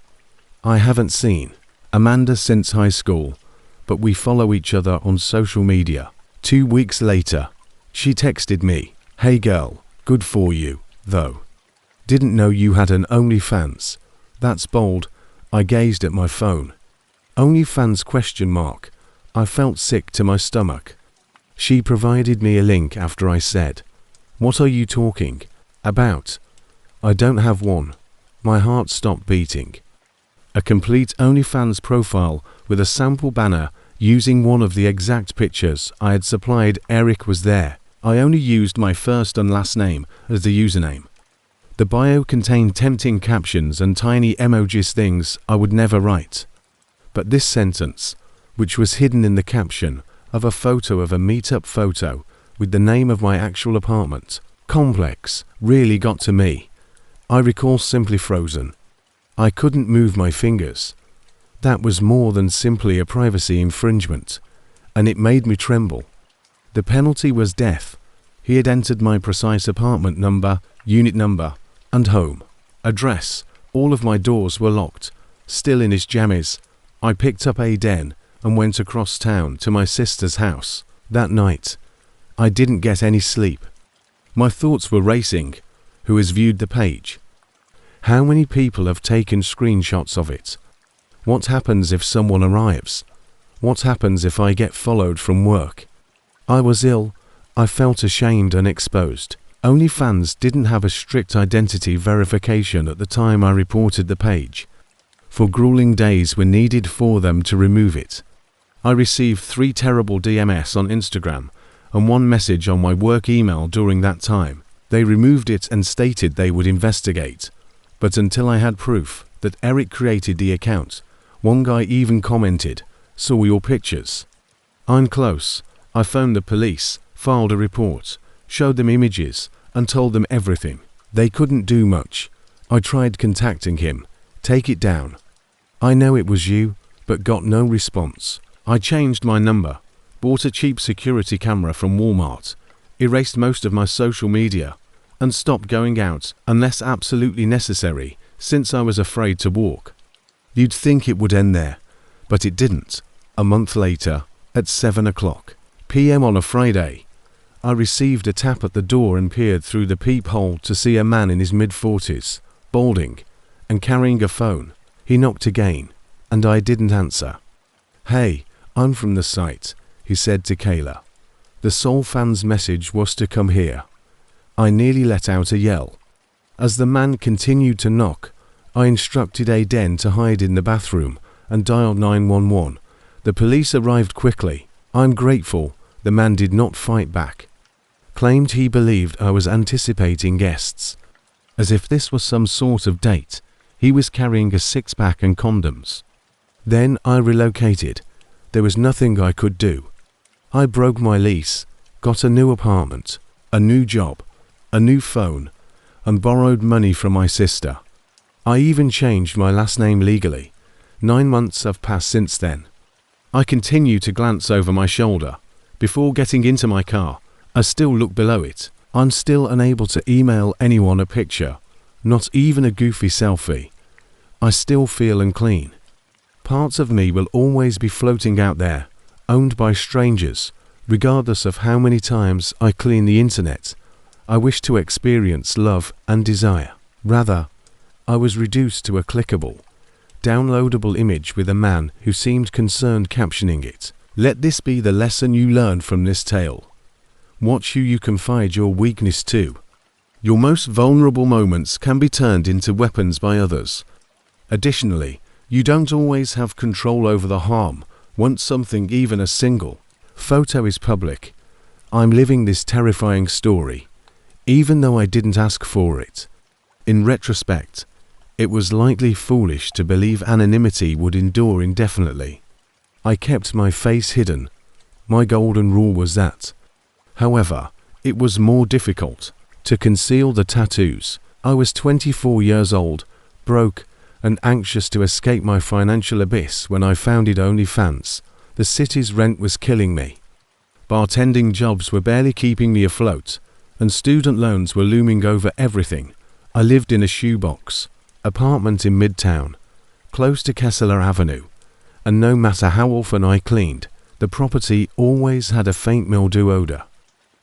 I haven't seen Amanda since high school, but we follow each other on social media. 2 weeks later, she texted me, "Hey girl, good for you, though. Didn't know you had an OnlyFans. That's bold." I gazed at my phone. OnlyFans ? I felt sick to my stomach. She provided me a link after I said, "What are you talking about? I don't have one." My heart stopped beating. A complete OnlyFans profile with a sample banner using one of the exact pictures I had supplied. Eric was there. I only used my first and last name as the username. The bio contained tempting captions and tiny emojis, things I would never write. But this sentence, which was hidden in the caption of a photo of a meetup photo with the name of my actual apartment complex, really got to me. I recall simply frozen. I couldn't move my fingers. That was more than simply a privacy infringement, and it made me tremble. The penalty was death. He had entered my precise apartment number, unit number, and home address. All of my doors were locked. Still in his jammies, I picked up a den and went across town to my sister's house. That night, I didn't get any sleep. My thoughts were racing. Who has viewed the page? How many people have taken screenshots of it? What happens if someone arrives? What happens if I get followed from work? I was ill. I felt ashamed and exposed. OnlyFans didn't have a strict identity verification at the time I reported the page. 4 grueling days were needed for them to remove it. I received 3 terrible DMs on Instagram and 1 message on my work email during that time. They removed it and stated they would investigate. But until I had proof that Eric created the account, one guy even commented, "Saw your pictures." I'm close. I phoned the police, filed a report, showed them images, and told them everything. They couldn't do much. I tried contacting him. Take it down. I know it was you, but got no response. I changed my number, bought a cheap security camera from Walmart, erased most of my social media, and stopped going out unless absolutely necessary, since I was afraid to walk. You'd think it would end there, but it didn't. A month later, at 7 p.m. on a Friday, I received a tap at the door and peered through the peephole to see a man in his mid-40s, balding, and carrying a phone. He knocked again, and I didn't answer. "Hey, I'm from the site," he said to Kayla. The sole fan's message was to come here. I nearly let out a yell. As the man continued to knock, I instructed a den to hide in the bathroom and dialed 911. The police arrived quickly. I'm grateful the man did not fight back. Claimed he believed I was anticipating guests. As if this was some sort of date, he was carrying a 6-pack and condoms. Then I relocated. There was nothing I could do. I broke my lease, got a new apartment, a new job, a new phone, and borrowed money from my sister. I even changed my last name legally. 9 months have passed since then. I continue to glance over my shoulder. Before getting into my car, I still look below it. I'm still unable to email anyone a picture, not even a goofy selfie. I still feel unclean. Parts of me will always be floating out there, owned by strangers, regardless of how many times I clean the internet. I wish to experience love and desire. Rather, I was reduced to a clickable, downloadable image with a man who seemed concerned captioning it. Let this be the lesson you learn from this tale. Watch who you confide your weakness to. Your most vulnerable moments can be turned into weapons by others. Additionally, you don't always have control over the harm once something, even a single photo, is public. I'm living this terrifying story, even though I didn't ask for it. In retrospect, it was likely foolish to believe anonymity would endure indefinitely. I kept my face hidden. My golden rule was that. However, it was more difficult to conceal the tattoos. I was 24 years old, broke, and anxious to escape my financial abyss when I founded OnlyFans. The city's rent was killing me. Bartending jobs were barely keeping me afloat, and student loans were looming over everything. I lived in a shoebox apartment in Midtown, close to Kessler Avenue, and no matter how often I cleaned, the property always had a faint mildew odor.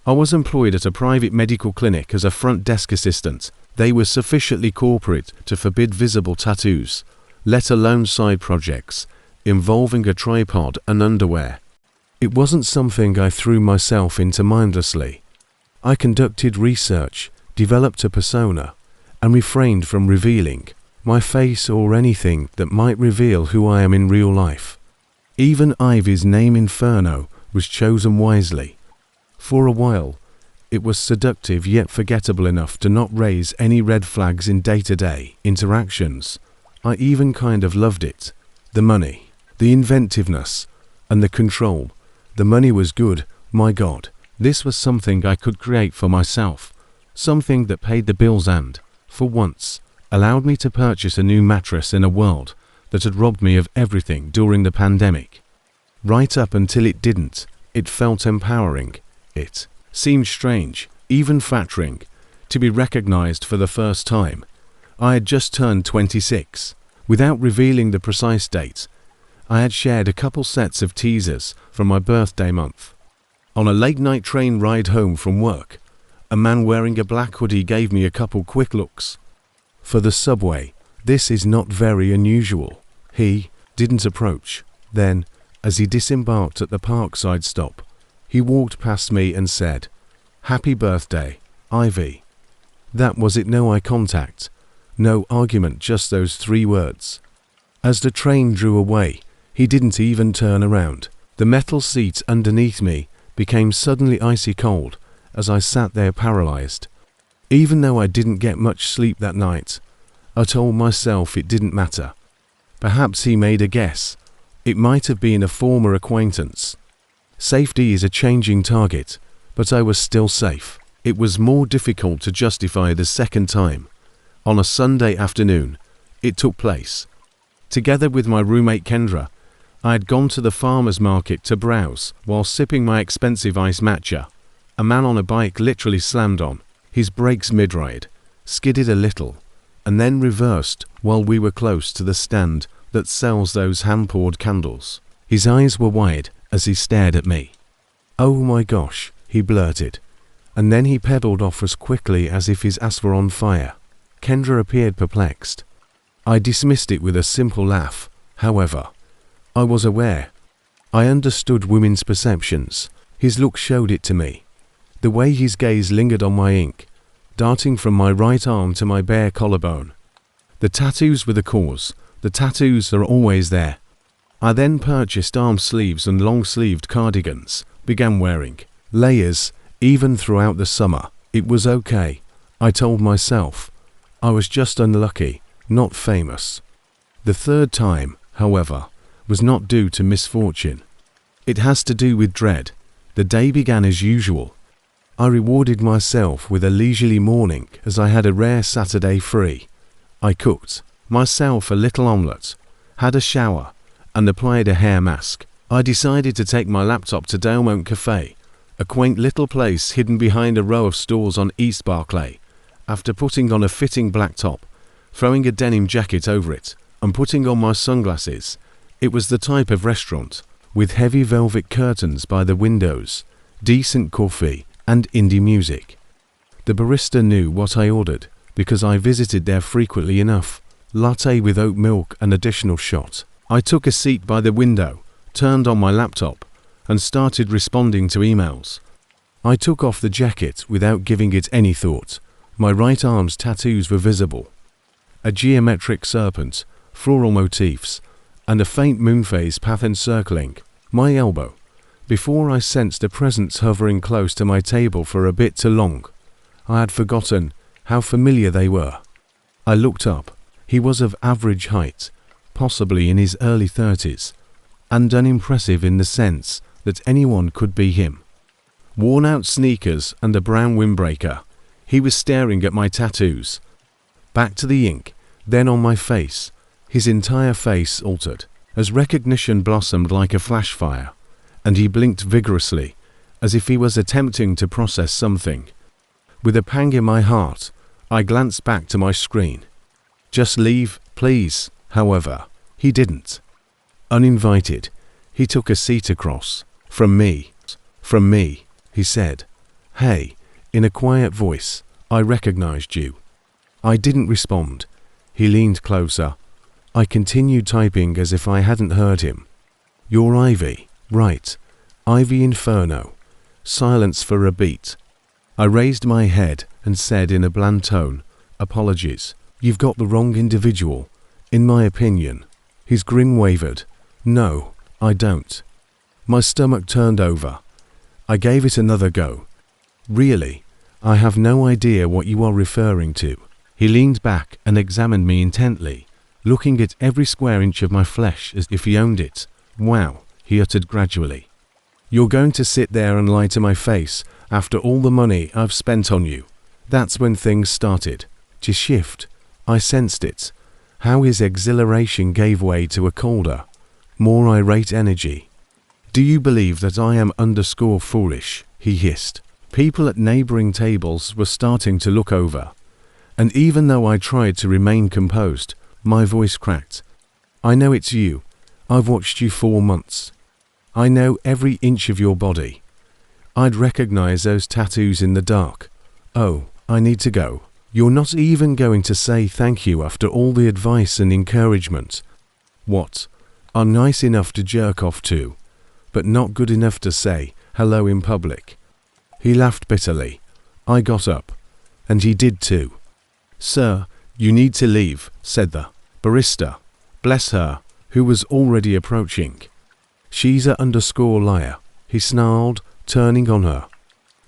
I was employed at a private medical clinic as a front desk assistant. They were sufficiently corporate to forbid visible tattoos, let alone side projects involving a tripod and underwear. It wasn't something I threw myself into mindlessly. I conducted research, developed a persona, and refrained from revealing my face or anything that might reveal who I am in real life. Even Ivy's name Inferno was chosen wisely. For a while, it was seductive yet forgettable enough to not raise any red flags in day-to-day interactions. I even kind of loved it. The money, the inventiveness, and the control. The money was good, my God. This was something I could create for myself, something that paid the bills and, for once, allowed me to purchase a new mattress in a world that had robbed me of everything during the pandemic. Right up until it didn't, it felt empowering. It seemed strange, even flattering, to be recognized for the first time. I had just turned 26. Without revealing the precise date, I had shared a couple sets of teasers from my birthday month. On a late-night train ride home from work, a man wearing a black hoodie gave me a couple quick looks. For the subway, this is not very unusual. He didn't approach. Then, as he disembarked at the Parkside stop, he walked past me and said, "Happy birthday, Ivy." That was it. No eye contact, no argument, just those 3 words. As the train drew away, he didn't even turn around. The metal seat underneath me became suddenly icy cold as I sat there paralyzed. Even though I didn't get much sleep that night, I told myself it didn't matter. Perhaps he made a guess. It might have been a former acquaintance. Safety is a changing target, but I was still safe. It was more difficult to justify the second time. On a Sunday afternoon, it took place. Together with my roommate Kendra, I had gone to the farmer's market to browse while sipping my expensive iced matcha. A man on a bike literally slammed on his brakes mid-ride, skidded a little, and then reversed while we were close to the stand that sells those hand-poured candles. His eyes were wide as he stared at me. "Oh my gosh," he blurted, and then he pedaled off as quickly as if his ass were on fire. Kendra appeared perplexed. I dismissed it with a simple laugh. However, I was aware. I understood women's perceptions. His look showed it to me. The way his gaze lingered on my ink, darting from my right arm to my bare collarbone. The tattoos were the cause. The tattoos are always there. I then purchased arm sleeves and long-sleeved cardigans, began wearing layers, even throughout the summer. It was okay, I told myself. I was just unlucky, not famous. The third time, however, was not due to misfortune. It has to do with dread. The day began as usual. I rewarded myself with a leisurely morning as I had a rare Saturday free. I cooked myself a little omelette, had a shower, and applied a hair mask. I decided to take my laptop to Delmont Cafe, a quaint little place hidden behind a row of stores on East Barclay. After putting on a fitting black top, throwing a denim jacket over it, and putting on my sunglasses, it was the type of restaurant, with heavy velvet curtains by the windows, decent coffee, and indie music. The barista knew what I ordered, because I visited there frequently enough. Latte with oat milk and additional shot. I took a seat by the window, turned on my laptop, and started responding to emails. I took off the jacket without giving it any thought. My right arm's tattoos were visible. A geometric serpent, floral motifs, and a faint moon phase path encircling my elbow, before I sensed a presence hovering close to my table for a bit too long. I had forgotten how familiar they were. I looked up. He was of average height, possibly in his early 30s, and unimpressive in the sense that anyone could be him. Worn-out sneakers and a brown windbreaker, he was staring at my tattoos. Back to the ink, then on my face. His entire face altered, as recognition blossomed like a flash fire, and he blinked vigorously, as if he was attempting to process something. With a pang in my heart, I glanced back to my screen. Just leave, please. However, he didn't. Uninvited, he took a seat across from me, he said. Hey, in a quiet voice, I recognized you. I didn't respond. He leaned closer. I continued typing as if I hadn't heard him. You're Ivy, right? Ivy Inferno. Silence for a beat. I raised my head and said in a bland tone, apologies. You've got the wrong individual, in my opinion. His grin wavered. No, I don't. My stomach turned over. I gave it another go. Really, I have no idea what you are referring to. He leaned back and examined me intently, looking at every square inch of my flesh as if he owned it. Wow, he uttered gradually. You're going to sit there and lie to my face after all the money I've spent on you. That's when things started to shift. I sensed it. How his exhilaration gave way to a colder, more irate energy. Do you believe that I am _foolish? He hissed. People at neighboring tables were starting to look over, and even though I tried to remain composed, my voice cracked. I know it's you. I've watched you 4 months. I know every inch of your body. I'd recognize those tattoos in the dark. Oh, I need to go. You're not even going to say thank you after all the advice and encouragement. What? I'm nice enough to jerk off to, but not good enough to say hello in public. He laughed bitterly. I got up, and he did too. Sir, you need to leave, said the barista, bless her, who was already approaching. She's a _liar, he snarled, turning on her.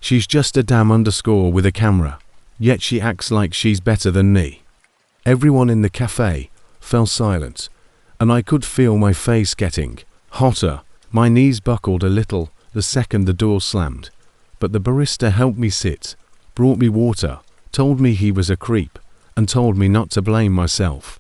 She's just a damn _ with a camera, yet she acts like she's better than me. Everyone in the cafe fell silent, and I could feel my face getting hotter. My knees buckled a little the second the door slammed, but the barista helped me sit, brought me water, told me he was a creep, and told me not to blame myself.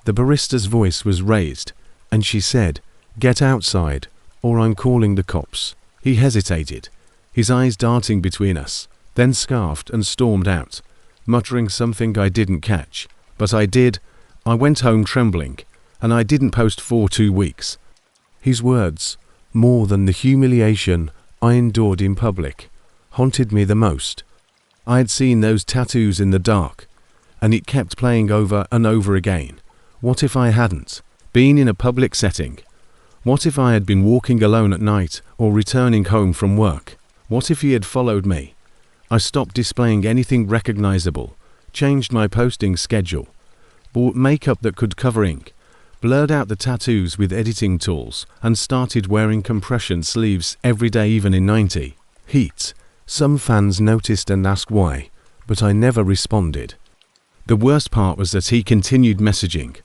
The barista's voice was raised, and she said, "Get outside, or I'm calling the cops." He hesitated, his eyes darting between us, then scarfed and stormed out, muttering something I didn't catch. But I did. I went home trembling, and I didn't post for 2 weeks. His words, more than the humiliation I endured in public, haunted me the most. I had seen those tattoos in the dark, and it kept playing over and over again. What if I hadn't been in a public setting? What if I had been walking alone at night or returning home from work? What if he had followed me? I stopped displaying anything recognizable, changed my posting schedule, bought makeup that could cover ink, blurred out the tattoos with editing tools, and started wearing compression sleeves every day even in 90 heat. Some fans noticed and asked why, but I never responded. The worst part was that he continued messaging,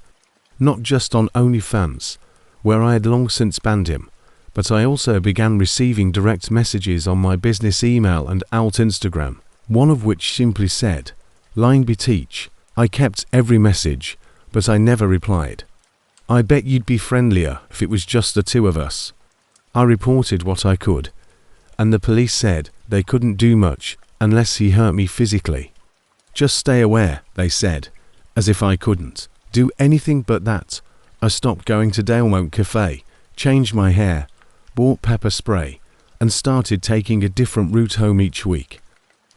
not just on OnlyFans, where I had long since banned him, but I also began receiving direct messages on my business email and alt Instagram, one of which simply said, "Line beteach." I kept every message, but I never replied. I bet you'd be friendlier if it was just the two of us. I reported what I could, and the police said they couldn't do much unless he hurt me physically. Just stay aware, they said, as if I couldn't do anything but that. I stopped going to Dalemont Cafe, changed my hair, bought pepper spray, and started taking a different route home each week.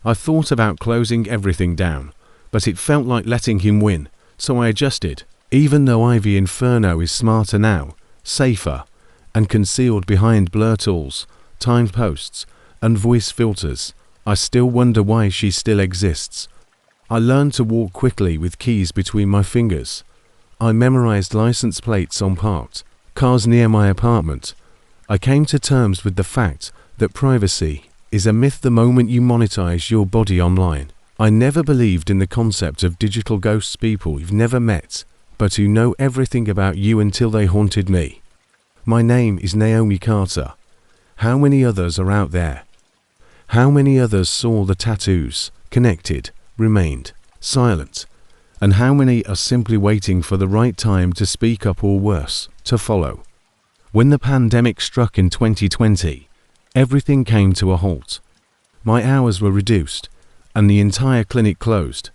I thought about closing everything down, but it felt like letting him win, so I adjusted. Even though Ivy Inferno is smarter now, safer, and concealed behind blur tools, timed posts, and voice filters, I still wonder why she still exists. I learned to walk quickly with keys between my fingers. I memorized license plates on parked cars near my apartment. I came to terms with the fact that privacy is a myth the moment you monetize your body online. I never believed in the concept of digital ghosts, people you've never met, but who know everything about you until they haunted me. My name is Naomi Carter. How many others are out there? How many others saw the tattoos, connected, remained silent? And how many are simply waiting for the right time to speak up or worse, to follow? When the pandemic struck in 2020, Everything came to a halt. My hours were reduced, and the entire clinic closed.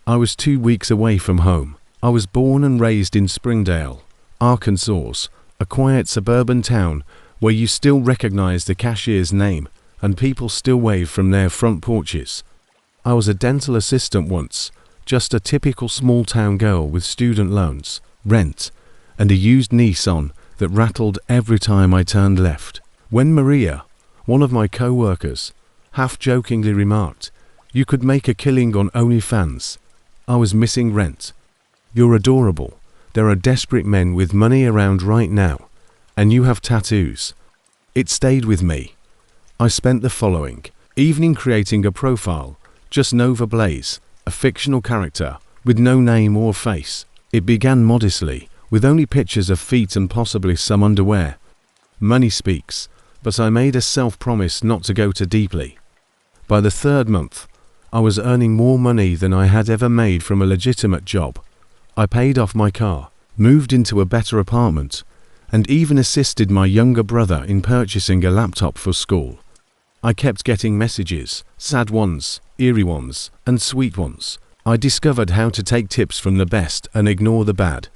I was 2 weeks away from home. I was born and raised in Springdale, Arkansas, a quiet suburban town where you still recognize the cashier's name and people still wave from their front porches. I was a dental assistant once, just a typical small-town girl with student loans, rent, and a used Nissan that rattled every time I turned left. When Maria, one of my co-workers, half-jokingly remarked, "You could make a killing on OnlyFans," I was missing rent. "You're adorable. There are desperate men with money around right now, and you have tattoos." It stayed with me. I spent the following evening creating a profile, just Nova Blaze, a fictional character, with no name or face. It began modestly, with only pictures of feet and possibly some underwear. Money speaks, but I made a self-promise not to go too deeply. By the 3rd month, I was earning more money than I had ever made from a legitimate job. I paid off my car, moved into a better apartment, and even assisted my younger brother in purchasing a laptop for school. I kept getting messages, sad ones, eerie ones, and sweet ones. I discovered how to take tips from the best and ignore the bad.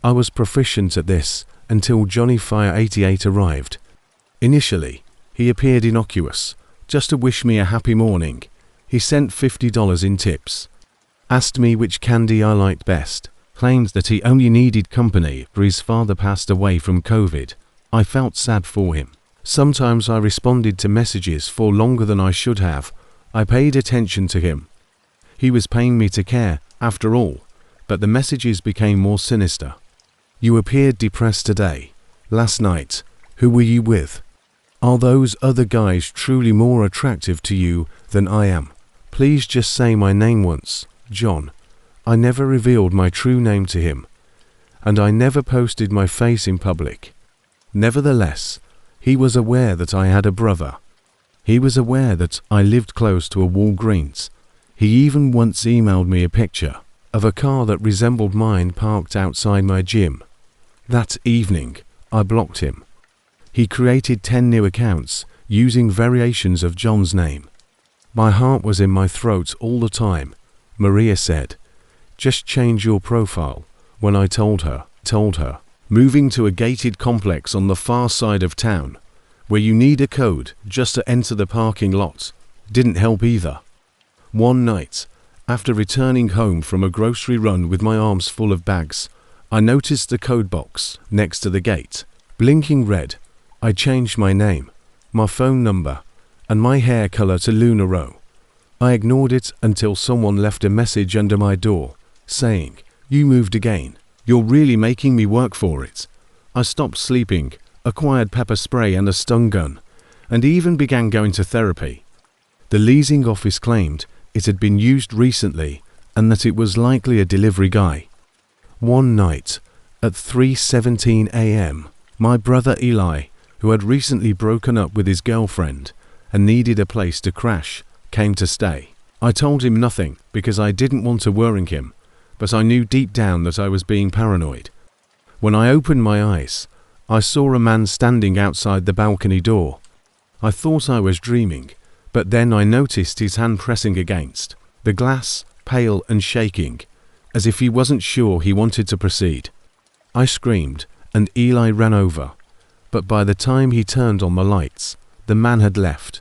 I was proficient at this until Johnny Fire 88 arrived. Initially, he appeared innocuous, just to wish me a happy morning. He sent $50 in tips, asked me which candy I liked best, claimed that he only needed company for his father passed away from COVID. I felt sad for him. Sometimes I responded to messages for longer than I should have. I paid attention to him. He was paying me to care, after all, but the messages became more sinister. "You appeared depressed today. Last night, who were you with? Are those other guys truly more attractive to you than I am? Please just say my name once, John." I never revealed my true name to him, and I never posted my face in public. Nevertheless, he was aware that I had a brother. He was aware that I lived close to a Walgreens. He even once emailed me a picture of a car that resembled mine parked outside my gym. That evening, I blocked him. He created 10 new accounts using variations of John's name. My heart was in my throat all the time. Maria said, "Just change your profile." When I told her, moving to a gated complex on the far side of town, where you need a code just to enter the parking lot, didn't help either. One night, after returning home from a grocery run with my arms full of bags, I noticed the code box next to the gate, blinking red. I changed my name, my phone number, and my hair color to Luna Rowe. I ignored it until someone left a message under my door, saying, "You moved again. You're really making me work for it." I stopped sleeping, acquired pepper spray and a stun gun, and even began going to therapy. The leasing office claimed it had been used recently and that it was likely a delivery guy. One night, at 3:17 a.m., my brother Eli, who had recently broken up with his girlfriend and needed a place to crash, came to stay. I told him nothing because I didn't want to worry him, but I knew deep down that I was being paranoid. When I opened my eyes, I saw a man standing outside the balcony door. I thought I was dreaming, but then I noticed his hand pressing against the glass, pale and shaking, as if he wasn't sure he wanted to proceed. I screamed, and Eli ran over, but by the time he turned on the lights, the man had left.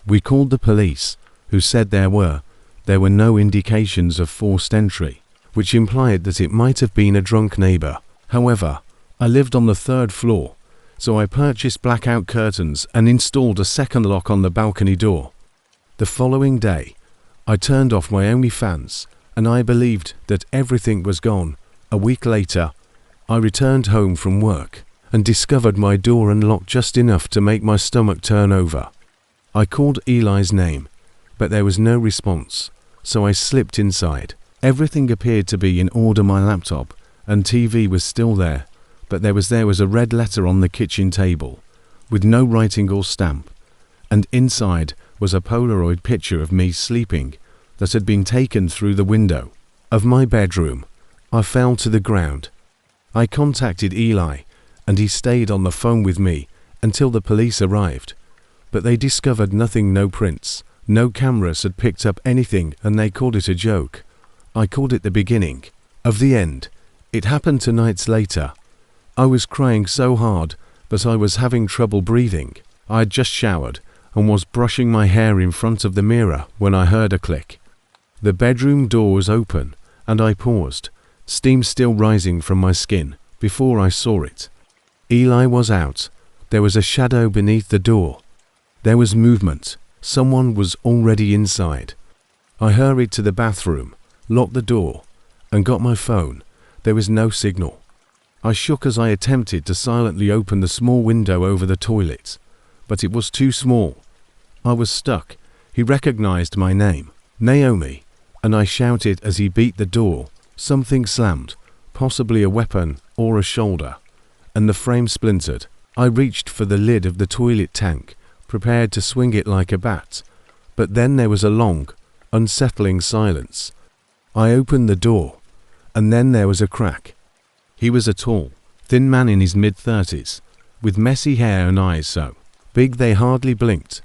We called the police, who said there were no indications of forced entry, which implied that it might have been a drunk neighbor. However, I lived on the 3rd floor, so I purchased blackout curtains and installed a second lock on the balcony door. The following day, I turned off my OnlyFans, and I believed that everything was gone. A week later, I returned home from work and discovered my door unlocked just enough to make my stomach turn over. I called Eli's name, but there was no response, so I slipped inside. Everything appeared to be in order. My laptop and TV was still there, but there was a red letter on the kitchen table, with no writing or stamp, and inside was a Polaroid picture of me sleeping that had been taken through the window of my bedroom. I fell to the ground. I contacted Eli, and he stayed on the phone with me until the police arrived. But they discovered nothing, no prints, no cameras had picked up anything, and they called it a joke. I called it the beginning of the end. It happened 2 nights later. I was crying so hard, but I was having trouble breathing. I had just showered and was brushing my hair in front of the mirror when I heard a click. The bedroom door was open, and I paused, steam still rising from my skin, before I saw it. Eli was out. There was a shadow beneath the door. There was movement. Someone was already inside. I hurried to the bathroom, locked the door, and got my phone. There was no signal. I shook as I attempted to silently open the small window over the toilet, but it was too small. I was stuck. He recognized my name, Naomi, and I shouted as he beat the door. Something slammed, possibly a weapon or a shoulder, and the frame splintered. I reached for the lid of the toilet tank, prepared to swing it like a bat, but then there was a long, unsettling silence. I opened the door, and then there was a crack. He was a tall, thin man in his mid-30s, with messy hair and eyes so big they hardly blinked,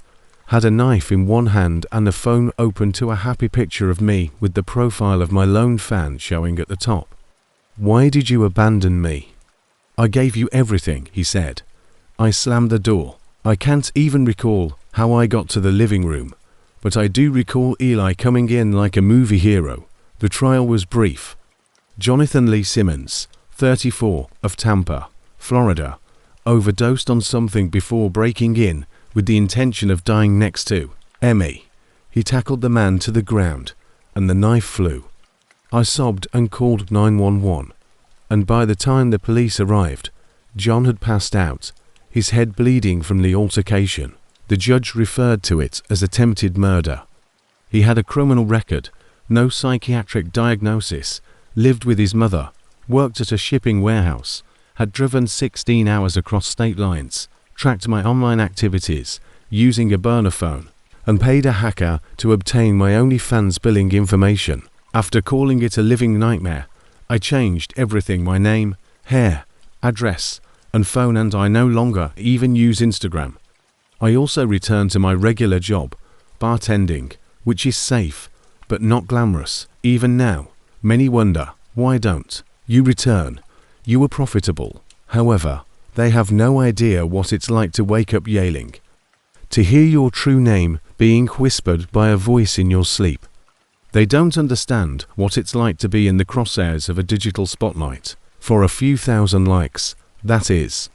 had a knife in one hand and a phone open to a happy picture of me with the profile of my lone fan showing at the top. "Why did you abandon me?" "I gave you everything," he said. I slammed the door. I can't even recall how I got to the living room, but I do recall Eli coming in like a movie hero. The trial was brief. Jonathan Lee Simmons, 34, of Tampa, Florida, overdosed on something before breaking in with the intention of dying next to Emmy. He tackled the man to the ground, and the knife flew. I sobbed and called 911, and by the time the police arrived, John had passed out, his head bleeding from the altercation. The judge referred to it as attempted murder. He had a criminal record, no psychiatric diagnosis, lived with his mother, worked at a shipping warehouse, had driven 16 hours across state lines, tracked my online activities using a burner phone, and paid a hacker to obtain my OnlyFans billing information. After calling it a living nightmare, I changed everything: my name, hair, address, and phone, and I no longer even use Instagram. I also returned to my regular job, bartending, which is safe, but not glamorous. Even now, many wonder, why don't you return? You were profitable. However, they have no idea what it's like to wake up yelling, to hear your true name being whispered by a voice in your sleep. They don't understand what it's like to be in the crosshairs of a digital spotlight for a few thousand likes. That is